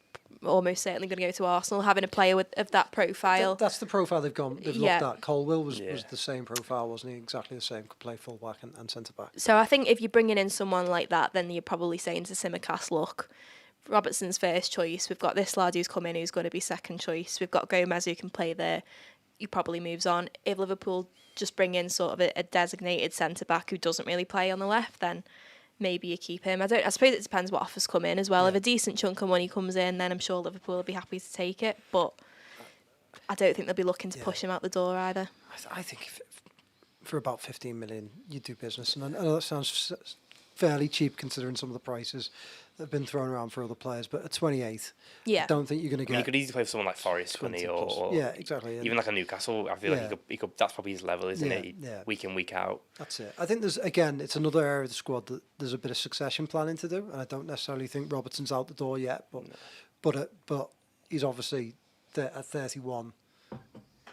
almost certainly going to go to Arsenal, having a player of that profile. That's the profile they've looked at. Colwill was the same profile, wasn't he? Exactly the same. Could play full back and centre back. So I think if you're bringing in someone like that, then you're probably saying to Tsimikas, look, Robertson's first choice. We've got this lad who's come in who's going to be second choice. We've got Gomez who can play there. He probably moves on. If Liverpool just bring in sort of a designated centre-back who doesn't really play on the left, then maybe you keep him. I suppose it depends what offers come in as well. If a decent chunk of money comes in, then I'm sure Liverpool will be happy to take it. But I don't think they'll be looking to push him out the door either. I think for about 15 million, you do business. And I know that sounds fairly cheap considering some of the prices that have been thrown around for other players, but at 28, I don't think you're going to get... you could easily play for someone like Forrest, couldn't he? Or yeah, exactly. Even like a Newcastle, I feel like he could. That's probably his level, isn't it? Yeah. Week in, week out. That's it. I think it's another area of the squad that there's a bit of succession planning to do, and I don't necessarily think Robertson's out the door yet, but he's obviously at 31.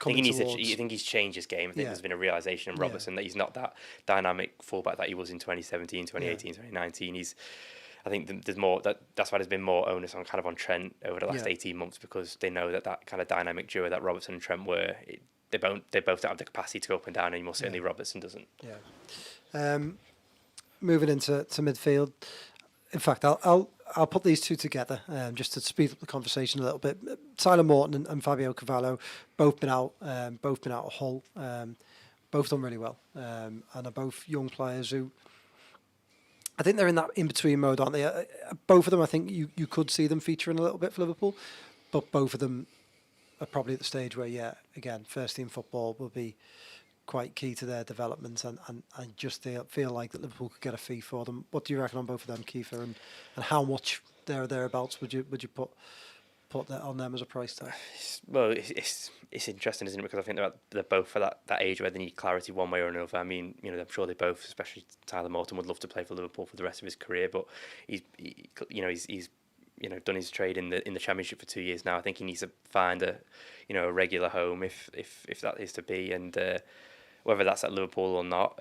I think he's changed his game. I think there's been a realisation in Robertson that he's not that dynamic fullback that he was in 2017, 2018, 2019. I think there's more that's why there's been more onus on Trent over the last 18 months, because they know that kind of dynamic duo that Robertson and Trent were. They both don't have the capacity to go up and down anymore. Certainly Robertson doesn't. Yeah. Moving into midfield. In fact, I'll put these two together just to speed up the conversation a little bit. Tyler Morton and Fabio Carvalho both been out of Hull, both done really well, and are both young players who I think they're in that in between mode, aren't they? Both of them, I think you could see them featuring a little bit for Liverpool, but both of them are probably at the stage where again, first team football will be quite key to their development, and just feel like that Liverpool could get a fee for them. What do you reckon on both of them, Keifer, and how much thereabouts would you put that on them as a price tag? Well, it's interesting, isn't it? Because I think they're both at that age where they need clarity one way or another. I mean, I'm sure they both, especially Tyler Morton, would love to play for Liverpool for the rest of his career, but he's done his trade in the Championship for 2 years now. I think he needs to find a regular home if that is to be, and whether that's at Liverpool or not.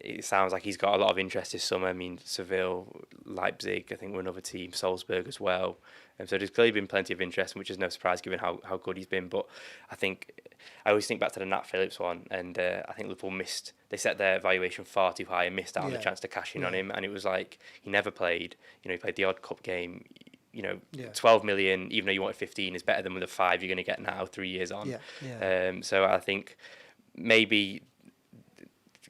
It sounds like he's got a lot of interest this summer. I mean, Seville, Leipzig, I think were another team, Salzburg as well. So there's clearly been plenty of interest, which is no surprise given how good he's been. But I always think back to the Nat Phillips one, and I think Liverpool they set their valuation far too high and missed out on the chance to cash in on him. And it was like, he never played. He played the odd cup game. 12 million, even though you wanted 15, is better than the 5 you're going to get now 3 years on. So I think maybe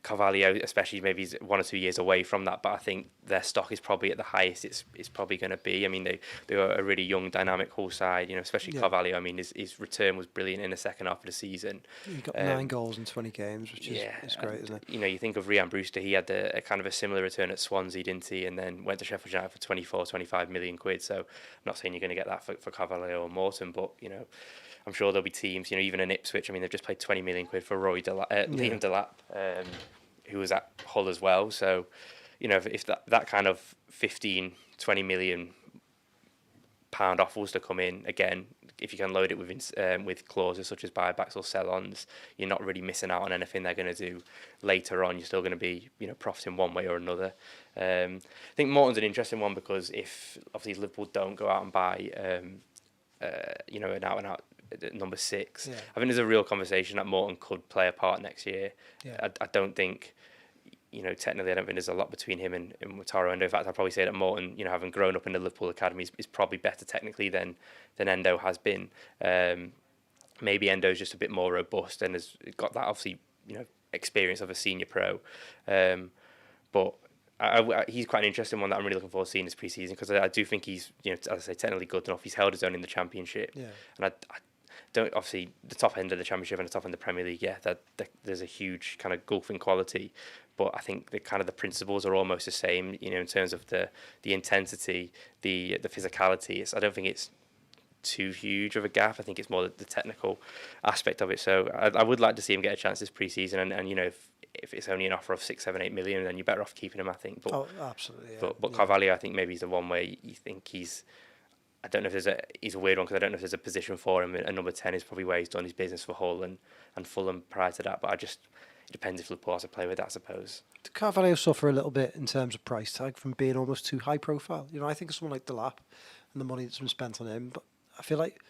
Carvalho, especially, maybe he's 1 or 2 years away from that, but I think their stock is probably at the highest it's probably going to be. I mean, they were a really young, dynamic Hull side, especially Carvalho. I mean, his return was brilliant in the second half of the season. He got 9 goals in 20 games, which is great, isn't it? You think of Rhian Brewster, he had a kind of a similar return at Swansea, didn't he? And then went to Sheffield United for 25 million quid. So I'm not saying you're going to get that for Carvalho or Morton, but, I'm sure there'll be teams, even in Ipswich. I mean, they've just paid 20 million quid for Liam Delap, who was at Hull as well. So, if that kind of 15, 20 million pound offer was to come in, again, if you can load it with clauses such as buybacks or sell-ons, you're not really missing out on anything they're going to do later on. You're still going to be, profiting one way or another. I think Morton's an interesting one, because if obviously Liverpool don't go out and buy, an out-and-out number 6. I think there's a real conversation that Morton could play a part next year. I don't think, technically, I don't think there's a lot between him and Wataru Endo. In fact, I'd probably say that Morton, having grown up in the Liverpool academy, is probably better technically than Endo has been. Maybe Endo's just a bit more robust and has got that, obviously, experience of a senior pro. But he's quite an interesting one that I'm really looking forward to seeing this pre-season, because I do think he's, as I say, technically good enough. He's held his own in the Championship. And I don't, obviously, the top end of the Championship and the top end of the Premier League, there's a huge kind of gulf in quality, but I think the principles are almost the same, in terms of the intensity, the physicality. I don't think it's too huge of a gap. I think it's more the technical aspect of it. So I would like to see him get a chance this pre-season, and if it's only an offer of 6, 7, 8 million, then you're better off keeping him, I think. But, absolutely. Yeah. But Carvalho, I think maybe he's the one where you think he's. I don't know if he's a weird one, because I don't know if there's a position for him. A number 10 is probably where he's done his business for Hull and Fulham prior to that. But it depends if Liverpool has to play with that, I suppose. Did Carvalho suffer a little bit in terms of price tag from being almost too high profile? I think of someone like Delap and the money that's been spent on him, but I feel like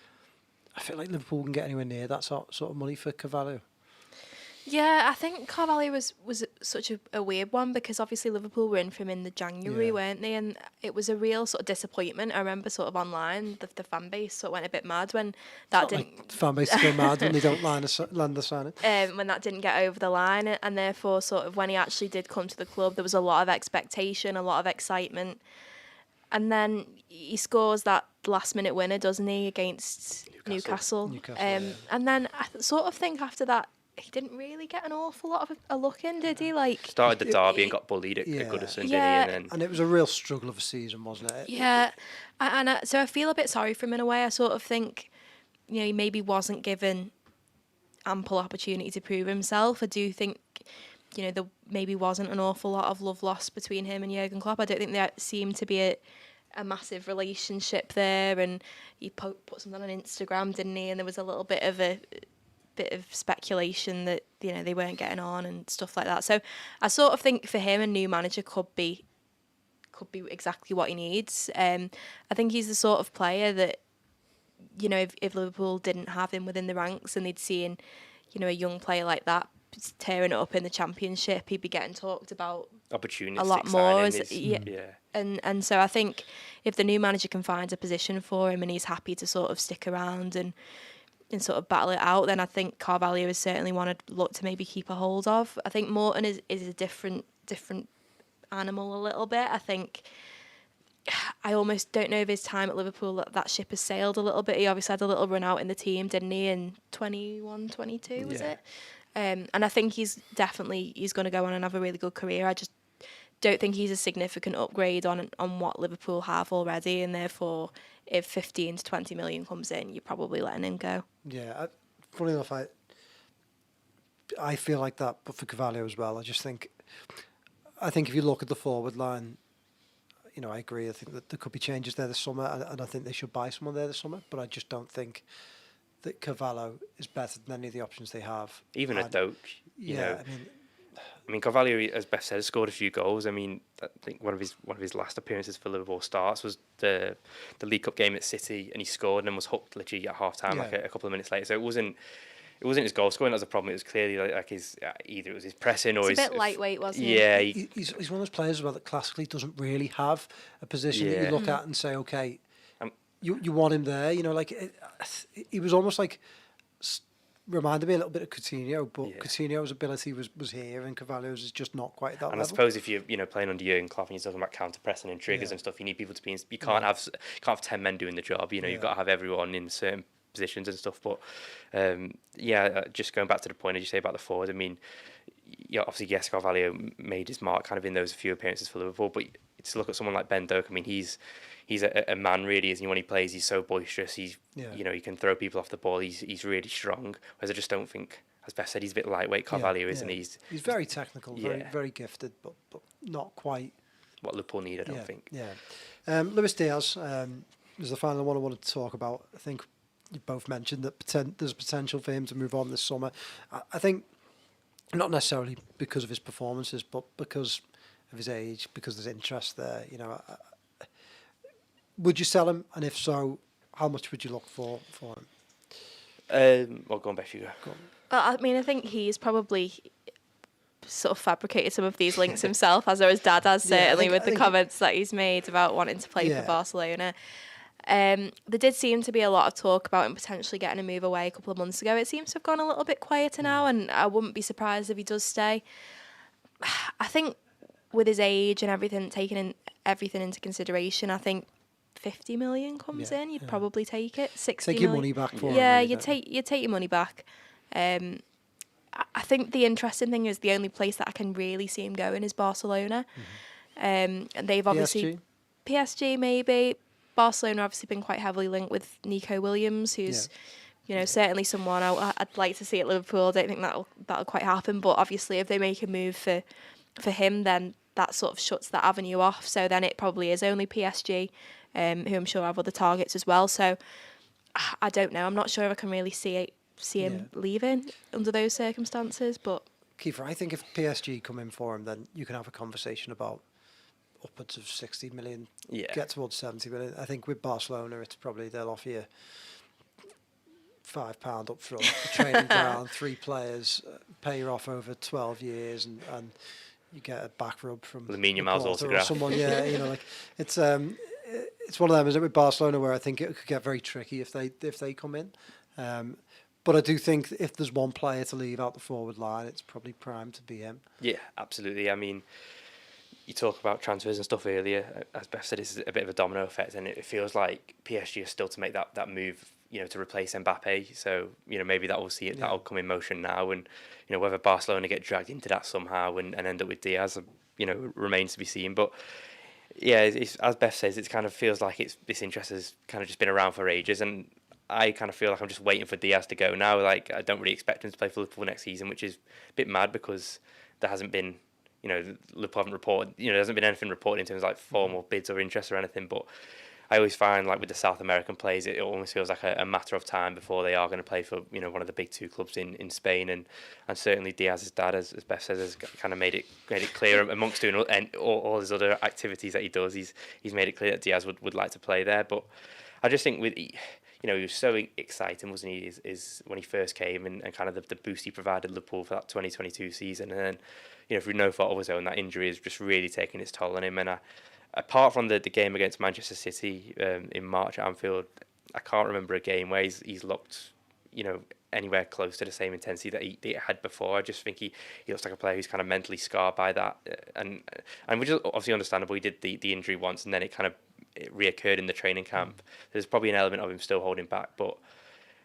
Liverpool can get anywhere near that sort of money for Carvalho. Yeah, I think Carvalho was such a weird one, because obviously Liverpool were in for him in the January, weren't they? And it was a real sort of disappointment. I remember sort of online, the fan base sort of went a bit mad when that didn't... Like the fan base go mad when they don't land a signing. When that didn't get over the line, and therefore sort of when he actually did come to the club, there was a lot of expectation, a lot of excitement. And then he scores that last-minute winner, doesn't he, against Newcastle. And then I sort of think after that, he didn't really get an awful lot of a look in, did he? Like, started the derby and got bullied at Goodison, didn't he? And it was a real struggle of a season, wasn't it? Yeah, so I feel a bit sorry for him in a way. I sort of think, he maybe wasn't given ample opportunity to prove himself. I do think, there maybe wasn't an awful lot of love lost between him and Jurgen Klopp. I don't think there seemed to be a massive relationship there, and he put something on Instagram, didn't he? And there was a little bit of speculation that they weren't getting on and stuff like that. So I sort of think for him, a new manager could be exactly what he needs. I think he's the sort of player that, if Liverpool didn't have him within the ranks and they'd seen, a young player like that tearing it up in the Championship, he'd be getting talked about opportunistic a lot more. Yeah. And so I think if the new manager can find a position for him and he's happy to sort of stick around and sort of battle it out, then I think Carvalho is certainly one I'd look to maybe keep a hold of. I think Morton is a different animal a little bit. I think I almost don't know if his time at Liverpool, that ship has sailed a little bit. He obviously had a little run out in the team, didn't he, in 21, 22, was it? And I think he's going to go on and have a really good career. I just don't think he's a significant upgrade on what Liverpool have already, and therefore if 15 to 20 million comes in, you're probably letting him go. Yeah, funny enough, I feel like that, but for Carvalho as well. I think if you look at the forward line, I agree. I think that there could be changes there this summer, and I think they should buy someone there this summer. But I just don't think that Carvalho is better than any of the options they have. Even a Doak, you know. I mean, Carvalho, as Beth said, has scored a few goals. I mean, I think one of his last appearances for Liverpool starts was the League Cup game at City, and he scored and was hooked literally at half time, like a couple of minutes later. So it wasn't his goal scoring that was a problem. It was clearly like his either it was his pressing or it's his a bit lightweight, wasn't he? Yeah, he's one of those players as well that classically doesn't really have a position that you look at and say, okay, you want him there. He was almost like reminded me a little bit of Coutinho, but Coutinho's ability was here, and Carvalho's is just not quite at that level. And I suppose if you're playing under Jurgen Klopp and you're talking about counter pressing and triggers and stuff, you need people to be. You can't have 10 men doing the job. You've got to have everyone in certain positions and stuff. But just going back to the point as you say about the forward, I mean, obviously yes, Carvalho made his mark kind of in those few appearances for Liverpool, but to look at someone like Ben Doak, I mean, he's a man really, isn't he? When he plays, he's so boisterous. He can throw people off the ball. He's really strong. Whereas I just don't think, as Beth said, he's a bit lightweight. Carvalho, isn't he? He's very technical, very gifted, but not quite what Liverpool need, I don't think. Yeah. Luis Diaz is the final one I wanted to talk about. I think you both mentioned that there's potential for him to move on this summer. I think not necessarily because of his performances, but because of his age, because there's interest there. Would you sell him? And if so, how much would you look for him? Well, go on, Beth, you go. Well, I mean, I think he's probably sort of fabricated some of these links himself, as his dad has, certainly, with the comments that he's made about wanting to play for Barcelona. There did seem to be a lot of talk about him potentially getting a move away a couple of months ago. It seems to have gone a little bit quieter now, and I wouldn't be surprised if he does stay. I think with his age and everything, taking everything into consideration, I think 50 million comes in, you'd probably take it. 60 take million. Your money back for him. Yeah, you'd take your money back. I think the interesting thing is the only place that I can really see him going is Barcelona. And they've obviously PSG maybe. Barcelona obviously been quite heavily linked with Nico Williams, who's certainly someone I'd like to see at Liverpool. I don't think that'll quite happen, but obviously if they make a move for him, then that sort of shuts that avenue off. So then it probably is only PSG, who I'm sure have other targets as well. So I don't know. I'm not sure if I can really see him leaving under those circumstances. But Keifer, I think if PSG come in for him, then you can have a conversation about upwards of 60 million, get towards 70 million. I think with Barcelona, it's probably they'll offer you £5 up front, the training ground, 3 players, pay you off over 12 years, and you get a back rub from Lamine Yamal's autograph. Someone, it's one of them, is it, with Barcelona, where I think it could get very tricky if they come in. But I do think if there's one player to leave out the forward line, it's probably primed to be him. Yeah, absolutely. I mean, you talk about transfers and stuff earlier. As Beth said, it's a bit of a domino effect, and it feels like PSG are still to make that move, to replace Mbappe. So, maybe that will see it. That'll come in motion now, and whether Barcelona get dragged into that somehow and end up with Diaz, remains to be seen. But yeah, it's, as Beth says, it kind of feels like this interest has kind of just been around for ages, and I kind of feel like I'm just waiting for Diaz to go now. Like, I don't really expect him to play for Liverpool next season, which is a bit mad because there hasn't been, Liverpool haven't reported, there hasn't been anything reported in terms of like formal bids or interest or anything. But I always find, like, with the South American players, it almost feels like a matter of time before they are going to play for, one of the big two clubs in Spain. And certainly Diaz's dad, as Beth says, has kind of made it clear amongst doing all his other activities that he does. He's made it clear that Diaz would like to play there. But I just think he was so exciting, wasn't he, is when he first came and kind of the boost he provided Liverpool for that 2022 season. And then, through no fault of his own, that injury has just really taken its toll on him. And apart from the game against Manchester City in March at Anfield, I can't remember a game where he's looked, anywhere close to the same intensity that he had before. I just think he looks like a player who's kind of mentally scarred by that. And which is obviously understandable. He did the injury once and then it reoccurred in the training camp. There's probably an element of him still holding back, but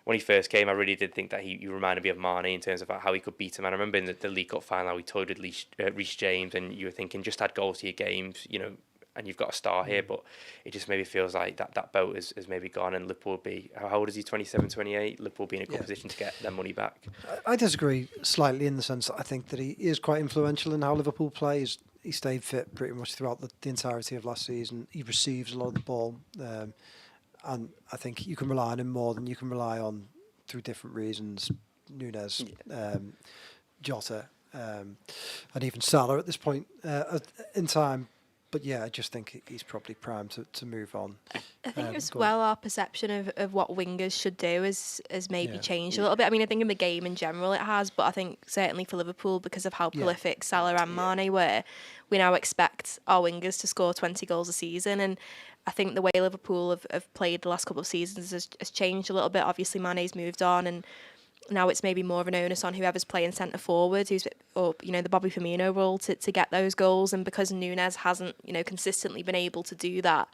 when he first came, I really did think that he reminded me of Mane in terms of how he could beat him. And I remember in the League Cup final, how he toyed with Reece James, and you were thinking, just add goals to your games, and you've got a star here. But it just maybe feels like that boat has maybe gone, and Liverpool will be, how old is he, 27, 28? Liverpool will be in a good position to get their money back. I disagree slightly in the sense that I think that he is quite influential in how Liverpool plays. He stayed fit pretty much throughout the entirety of last season. He receives a lot of the ball, and I think you can rely on him more than you can rely on through different reasons. Nunez, Jota, and even Salah at this point in time. But yeah, I just think he's probably primed to move on. I think as well our perception of what wingers should do has maybe changed a little bit. I mean, I think in the game in general it has, but I think certainly for Liverpool, because of how prolific Salah and Mane were, we now expect our wingers to score 20 goals a season. And I think the way Liverpool have played the last couple of seasons has changed a little bit. Obviously, Mane's moved on, and now it's maybe more of an onus on whoever's playing centre forward, or the Bobby Firmino role to get those goals. And because Nunez hasn't consistently been able to do that,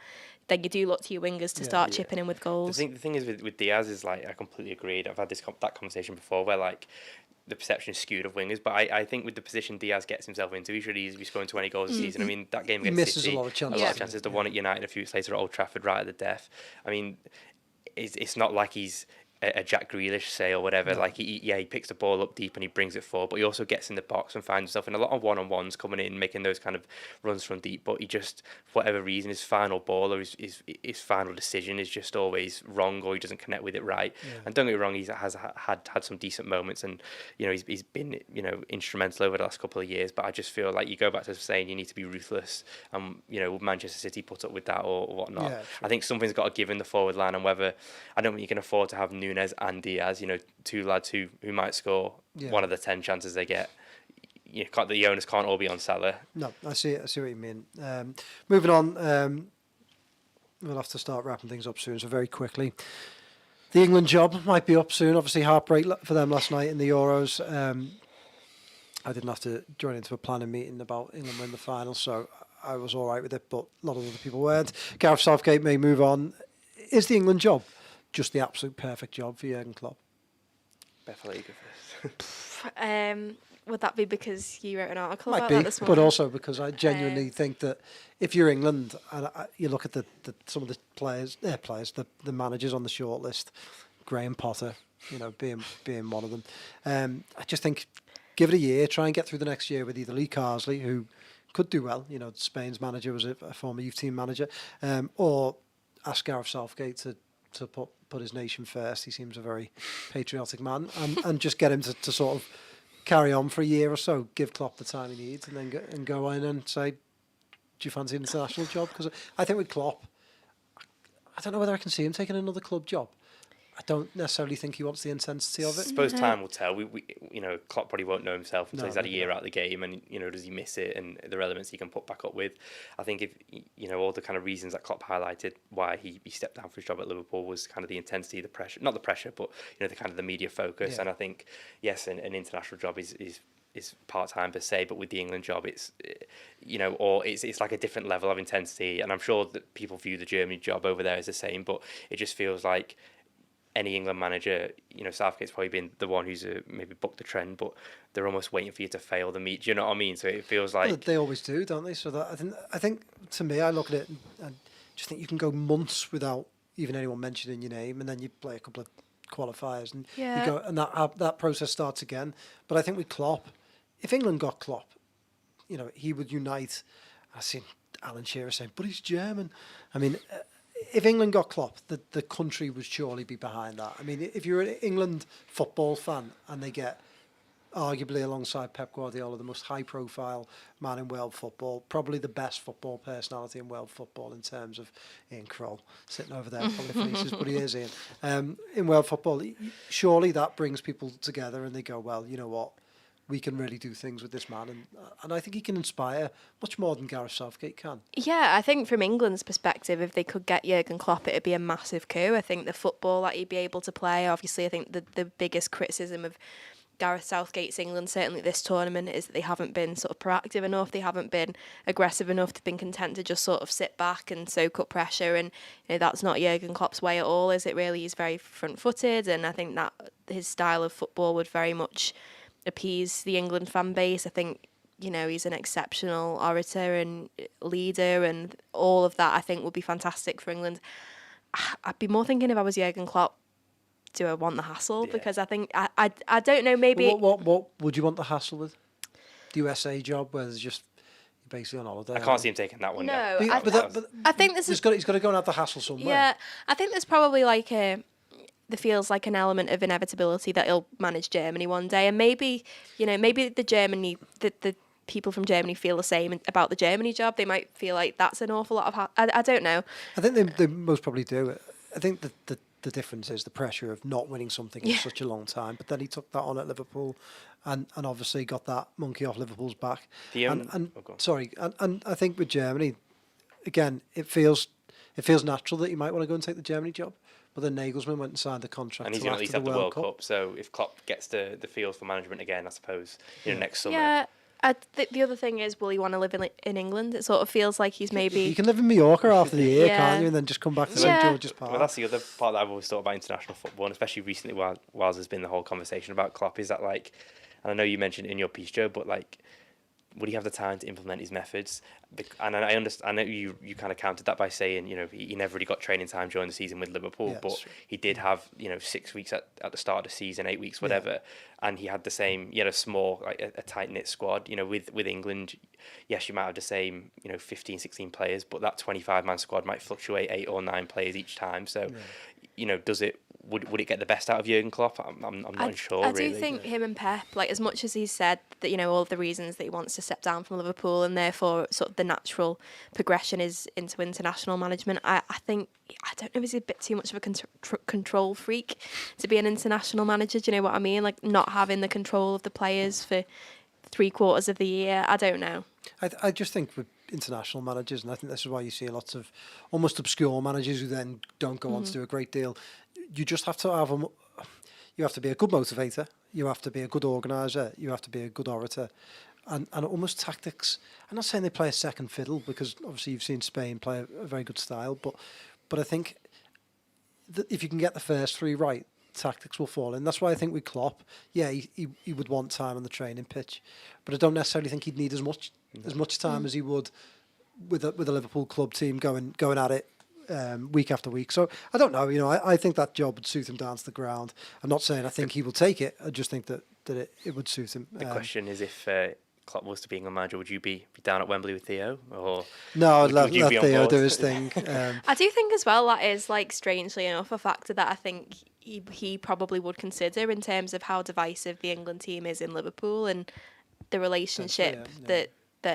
then you do look to your wingers to start chipping in with goals. The thing is with Diaz is, like, I completely agreed. I've had that conversation before where, like, the perception is skewed of wingers, but I think with the position Diaz gets himself into, he should easily be scoring 20 goals a season. I mean, that game against misses City, a lot of chances. The one at United a few weeks later at Old Trafford, right at the death. I mean, it's not like he's a Jack Grealish, say, or whatever. No. Like, he picks the ball up deep and he brings it forward, but he also gets in the box and finds himself in a lot of one-on-ones coming in, making those kind of runs from deep. But he just, for whatever reason, his final ball or his final decision is just always wrong, or he doesn't connect with it right. Yeah. And don't get me wrong, he has had some decent moments, and he's been instrumental over the last couple of years. But I just feel like you go back to saying you need to be ruthless, and Manchester City put up with that or whatnot. Yeah, I think something's got to give in the forward line, and whether, I don't think you can afford to have Nunez and Diaz, two lads who might score one of the 10 chances they get. The owners can't all be on Salah. No, I see what you mean. Moving on, we'll have to start wrapping things up soon, so very quickly. The England job might be up soon. Obviously, heartbreak for them last night in the Euros. I didn't have to join into a planning meeting about England winning the final, so I was all right with it, but a lot of other people weren't. Gareth Southgate may move on. Is the England job just the absolute perfect job for Jurgen Klopp? Beth, I'll let you go first. Would that be because you wrote an article about that this morning? But also because I genuinely think that if you're England and you look at some of the the managers on the shortlist, Graham Potter, being one of them. I just think give it a year, try and get through the next year with either Lee Carsley, who could do well. Spain's manager was a former youth team manager, or ask Gareth Southgate to put his nation first. He seems a very patriotic man, and just get him to sort of carry on for a year or so, give Klopp the time he needs, and then go in and say, do you fancy an international job? Because I think with Klopp, I don't know whether I can see him taking another club job. I don't necessarily think he wants the intensity of it. I suppose time will tell. We Klopp probably won't know himself until he's had a year out of the game, and does he miss it, and the relevance he can put back up with. I think if all the kind of reasons that Klopp highlighted why he stepped down for his job at Liverpool was kind of the intensity, the pressure, not the pressure, but the kind of the media focus. Yeah. And I think yes, an international job is is part-time per se, but with the England job, it's, or it's like a different level of intensity. And I'm sure that people view the Germany job over there as the same, but it just feels like any England manager, Southgate's probably been the one who's maybe bucked the trend, but they're almost waiting for you to fail the meet. Do you know what I mean? So it feels like... Well, they always do, don't they? So that I think to me, I look at it and just think you can go months without even anyone mentioning your name, and then you play a couple of qualifiers, and you go, and that process starts again. But I think with Klopp, if England got Klopp, he would unite. I've seen Alan Shearer saying, but he's German. I mean, if England got Klopp, the country would surely be behind that. I mean, if you're an England football fan and they get, arguably alongside Pep Guardiola, the most high-profile man in world football, probably the best football personality in world football in terms of Ian Kroll, sitting over there, probably faces, but he is Ian. In world football, surely that brings people together and they go, well, you know what, we can really do things with this man. And I think he can inspire much more than Gareth Southgate can. Yeah, I think from England's perspective, if they could get Jurgen Klopp, it would be a massive coup. I think the football that he'd be able to play, obviously, I think the biggest criticism of Gareth Southgate's England, certainly this tournament, is that they haven't been sort of proactive enough, they haven't been aggressive enough, they've been content to just sort of sit back and soak up pressure, and that's not Jurgen Klopp's way at all, is it really? He's very front-footed, and I think that his style of football would very much appease the England fan base. I think, he's an exceptional orator and leader, and all of that I think would be fantastic for England. I'd be more thinking if I was Jurgen Klopp, do I want the hassle? Yeah. Because I think, I don't know, maybe... What would you want the hassle with? The USA job where there's just basically on holiday? I can't see him taking that one. No, but I think this is... He's got to go and have the hassle somewhere. Yeah, I think there's probably there feels like an element of inevitability that he'll manage Germany one day, and maybe the people from Germany feel the same about the Germany job. They might feel like that's an awful lot of... I don't know. I think they most probably do. I think that the difference is the pressure of not winning something in such a long time. But then he took that on at Liverpool, and obviously got that monkey off Liverpool's back. And I think with Germany, again, it feels natural that you might want to go and take the Germany job. But then Nagelsmann went and signed the contract. And he's going to at least have the World Cup. So if Klopp gets the feel for management again, I suppose, next summer. Yeah. The other thing is, will he want to live in England? It sort of feels like he's maybe... You can live in Mallorca after the year, can't you? And then just come back to St George's Park. Well, that's the other part that I've always thought about international football, and especially recently while there's been the whole conversation about Klopp, is that, and I know you mentioned it in your piece, Joe, but would he have the time to implement his methods? And I understand. I know you kind of countered that by saying, he never really got training time during the season with Liverpool, but he did have 6 weeks at the start of the season, 8 weeks, whatever, and he had the same. He had a small, a tight knit squad. With England, yes, you might have the same, 15, 16 players, but that 25-man squad might fluctuate 8 or 9 players each time. So, does it? Would it get the best out of Jurgen Klopp? I'm not sure. I do think him and Pep, as much as he's said that all of the reasons that he wants to step down from Liverpool, and therefore sort of the natural progression is into international management. I think, I don't know if he's a bit too much of a control freak to be an international manager. Do you know what I mean? Not having the control of the players for 3/4 of the year. I don't know. I just think with international managers, and I think this is why you see lots of almost obscure managers who then don't go on to do a great deal. You just have to have you have to be a good motivator, you have to be a good organiser, you have to be a good orator, and almost tactics. I'm not saying they play a second fiddle, because obviously you've seen Spain play a very good style, but I think that if you can get the first 3 right, tactics will fall in. That's why I think with Klopp, he would want time on the training pitch, but I don't necessarily think he'd need as much time as he would with a Liverpool club team going at it week after week. So I don't know. I think that job would suit him down to the ground. I'm not saying I think he will take it. I just think that it would suit him. The question is, if Klopp was to be England manager, would you be down at Wembley with Theo, or no? Let Theo do his thing. I do think as well that is strangely enough a factor that I think he probably would consider in terms of how divisive the England team is in Liverpool, and the relationship that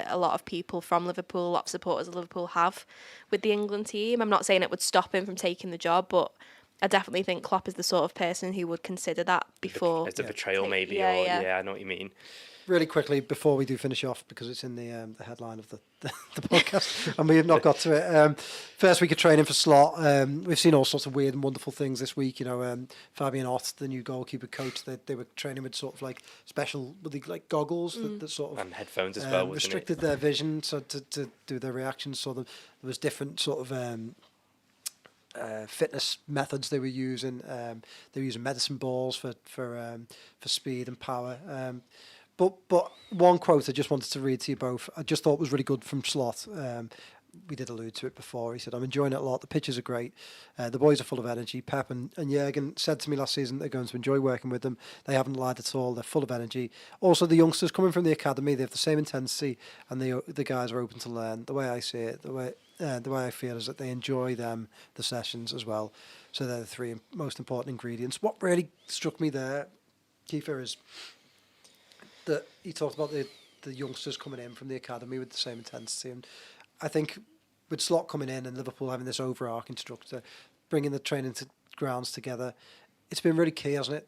a lot of people from Liverpool, a lot of supporters of Liverpool have with the England team. I'm not saying it would stop him from taking the job, but I definitely think Klopp is the sort of person who would consider that before. It's a betrayal, maybe, I know what you mean. Really quickly, before we do finish off, because it's in the headline of the podcast, and we have not got to it. First week of training for Slot. We've seen all sorts of weird and wonderful things this week. Fabian Ott, the new goalkeeper coach, they were training with sort of like special, like goggles that sort of and headphones as well, restricted their vision, so to do their reactions. So there was different sort of fitness methods they were using. They were using medicine balls for speed and power. But one quote I just wanted to read to you both, I just thought was really good from Slot. We did allude to it before. He said, "I'm enjoying it a lot. The pitches are great. The boys are full of energy." Pep and Jurgen said to me last season they're going to enjoy working with them. They haven't lied at all. They're full of energy. Also, the youngsters coming from the academy, they have the same intensity, and the guys are open to learn. The way I see it, the way I feel is that they enjoy the sessions as well. So they're the three most important ingredients. What really struck me there, Keifer, is that he talked about the youngsters coming in from the academy with the same intensity. And I think with Slot coming in and Liverpool having this overarching structure, bringing the training grounds together, it's been really key, hasn't it?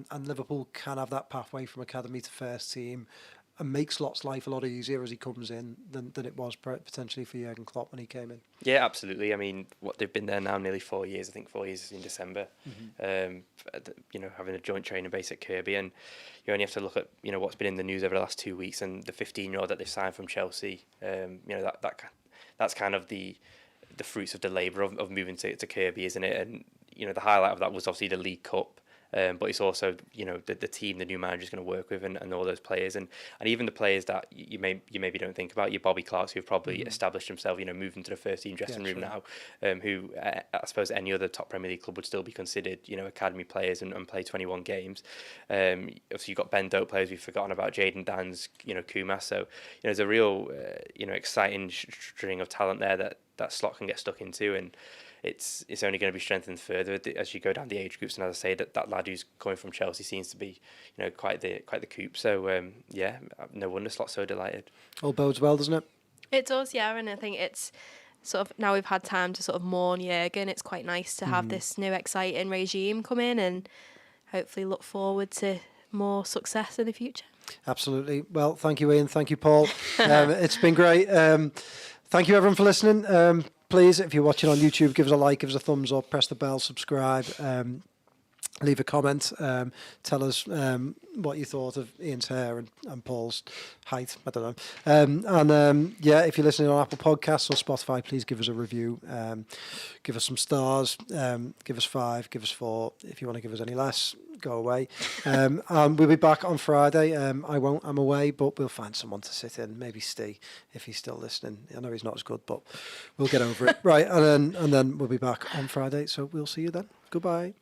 And Liverpool can have that pathway from academy to first team and make Slot's life a lot easier as he comes in than it was potentially for Jurgen Klopp when he came in. Yeah, absolutely. I mean, they've been there now nearly 4 years. I think 4 years in December. Having a joint training base at Kirby, and you only have to look at what's been in the news over the last 2 weeks and the 15-year-old that they've signed from Chelsea. That's kind of the fruits of the labour of moving to Kirby, isn't it? And the highlight of that was obviously the League Cup. But it's also, the team the new manager is going to work with and all those players and even the players that you maybe don't think about, your Bobby Clarks, who have probably established himself, moving to the first team dressing room now, who I suppose any other top Premier League club would still be considered, academy players and play 21 games. Obviously you've got Ben Dope players we've forgotten about, Jayden Dans, Kumas. So, there's a real, exciting string of talent there that Slot can get stuck into, and it's only going to be strengthened further as you go down the age groups. And as I say, that lad who's coming from Chelsea seems to be, quite the coup. So no wonder Slot's so delighted. All bodes well, doesn't it? It does, yeah. And I think it's sort of, now we've had time to sort of mourn Jurgen, it's quite nice to have this new exciting regime come in and hopefully look forward to more success in the future. Absolutely. Well, thank you, Ian. Thank you, Paul. It's been great. Thank you, everyone, for listening. Please, if you're watching on YouTube, give us a like, give us a thumbs up, press the bell, subscribe, leave a comment, tell us what you thought of Ian's hair and Paul's height. I don't know. If you're listening on Apple Podcasts or Spotify, please give us a review. Give us some stars. Give us 5, give us 4. If you want to give us any less, go away. And we'll be back on Friday. I'm away, but we'll find someone to sit in. Maybe Steve, if he's still listening. I know he's not as good, but we'll get over it. Right, and then we'll be back on Friday. So we'll see you then. Goodbye.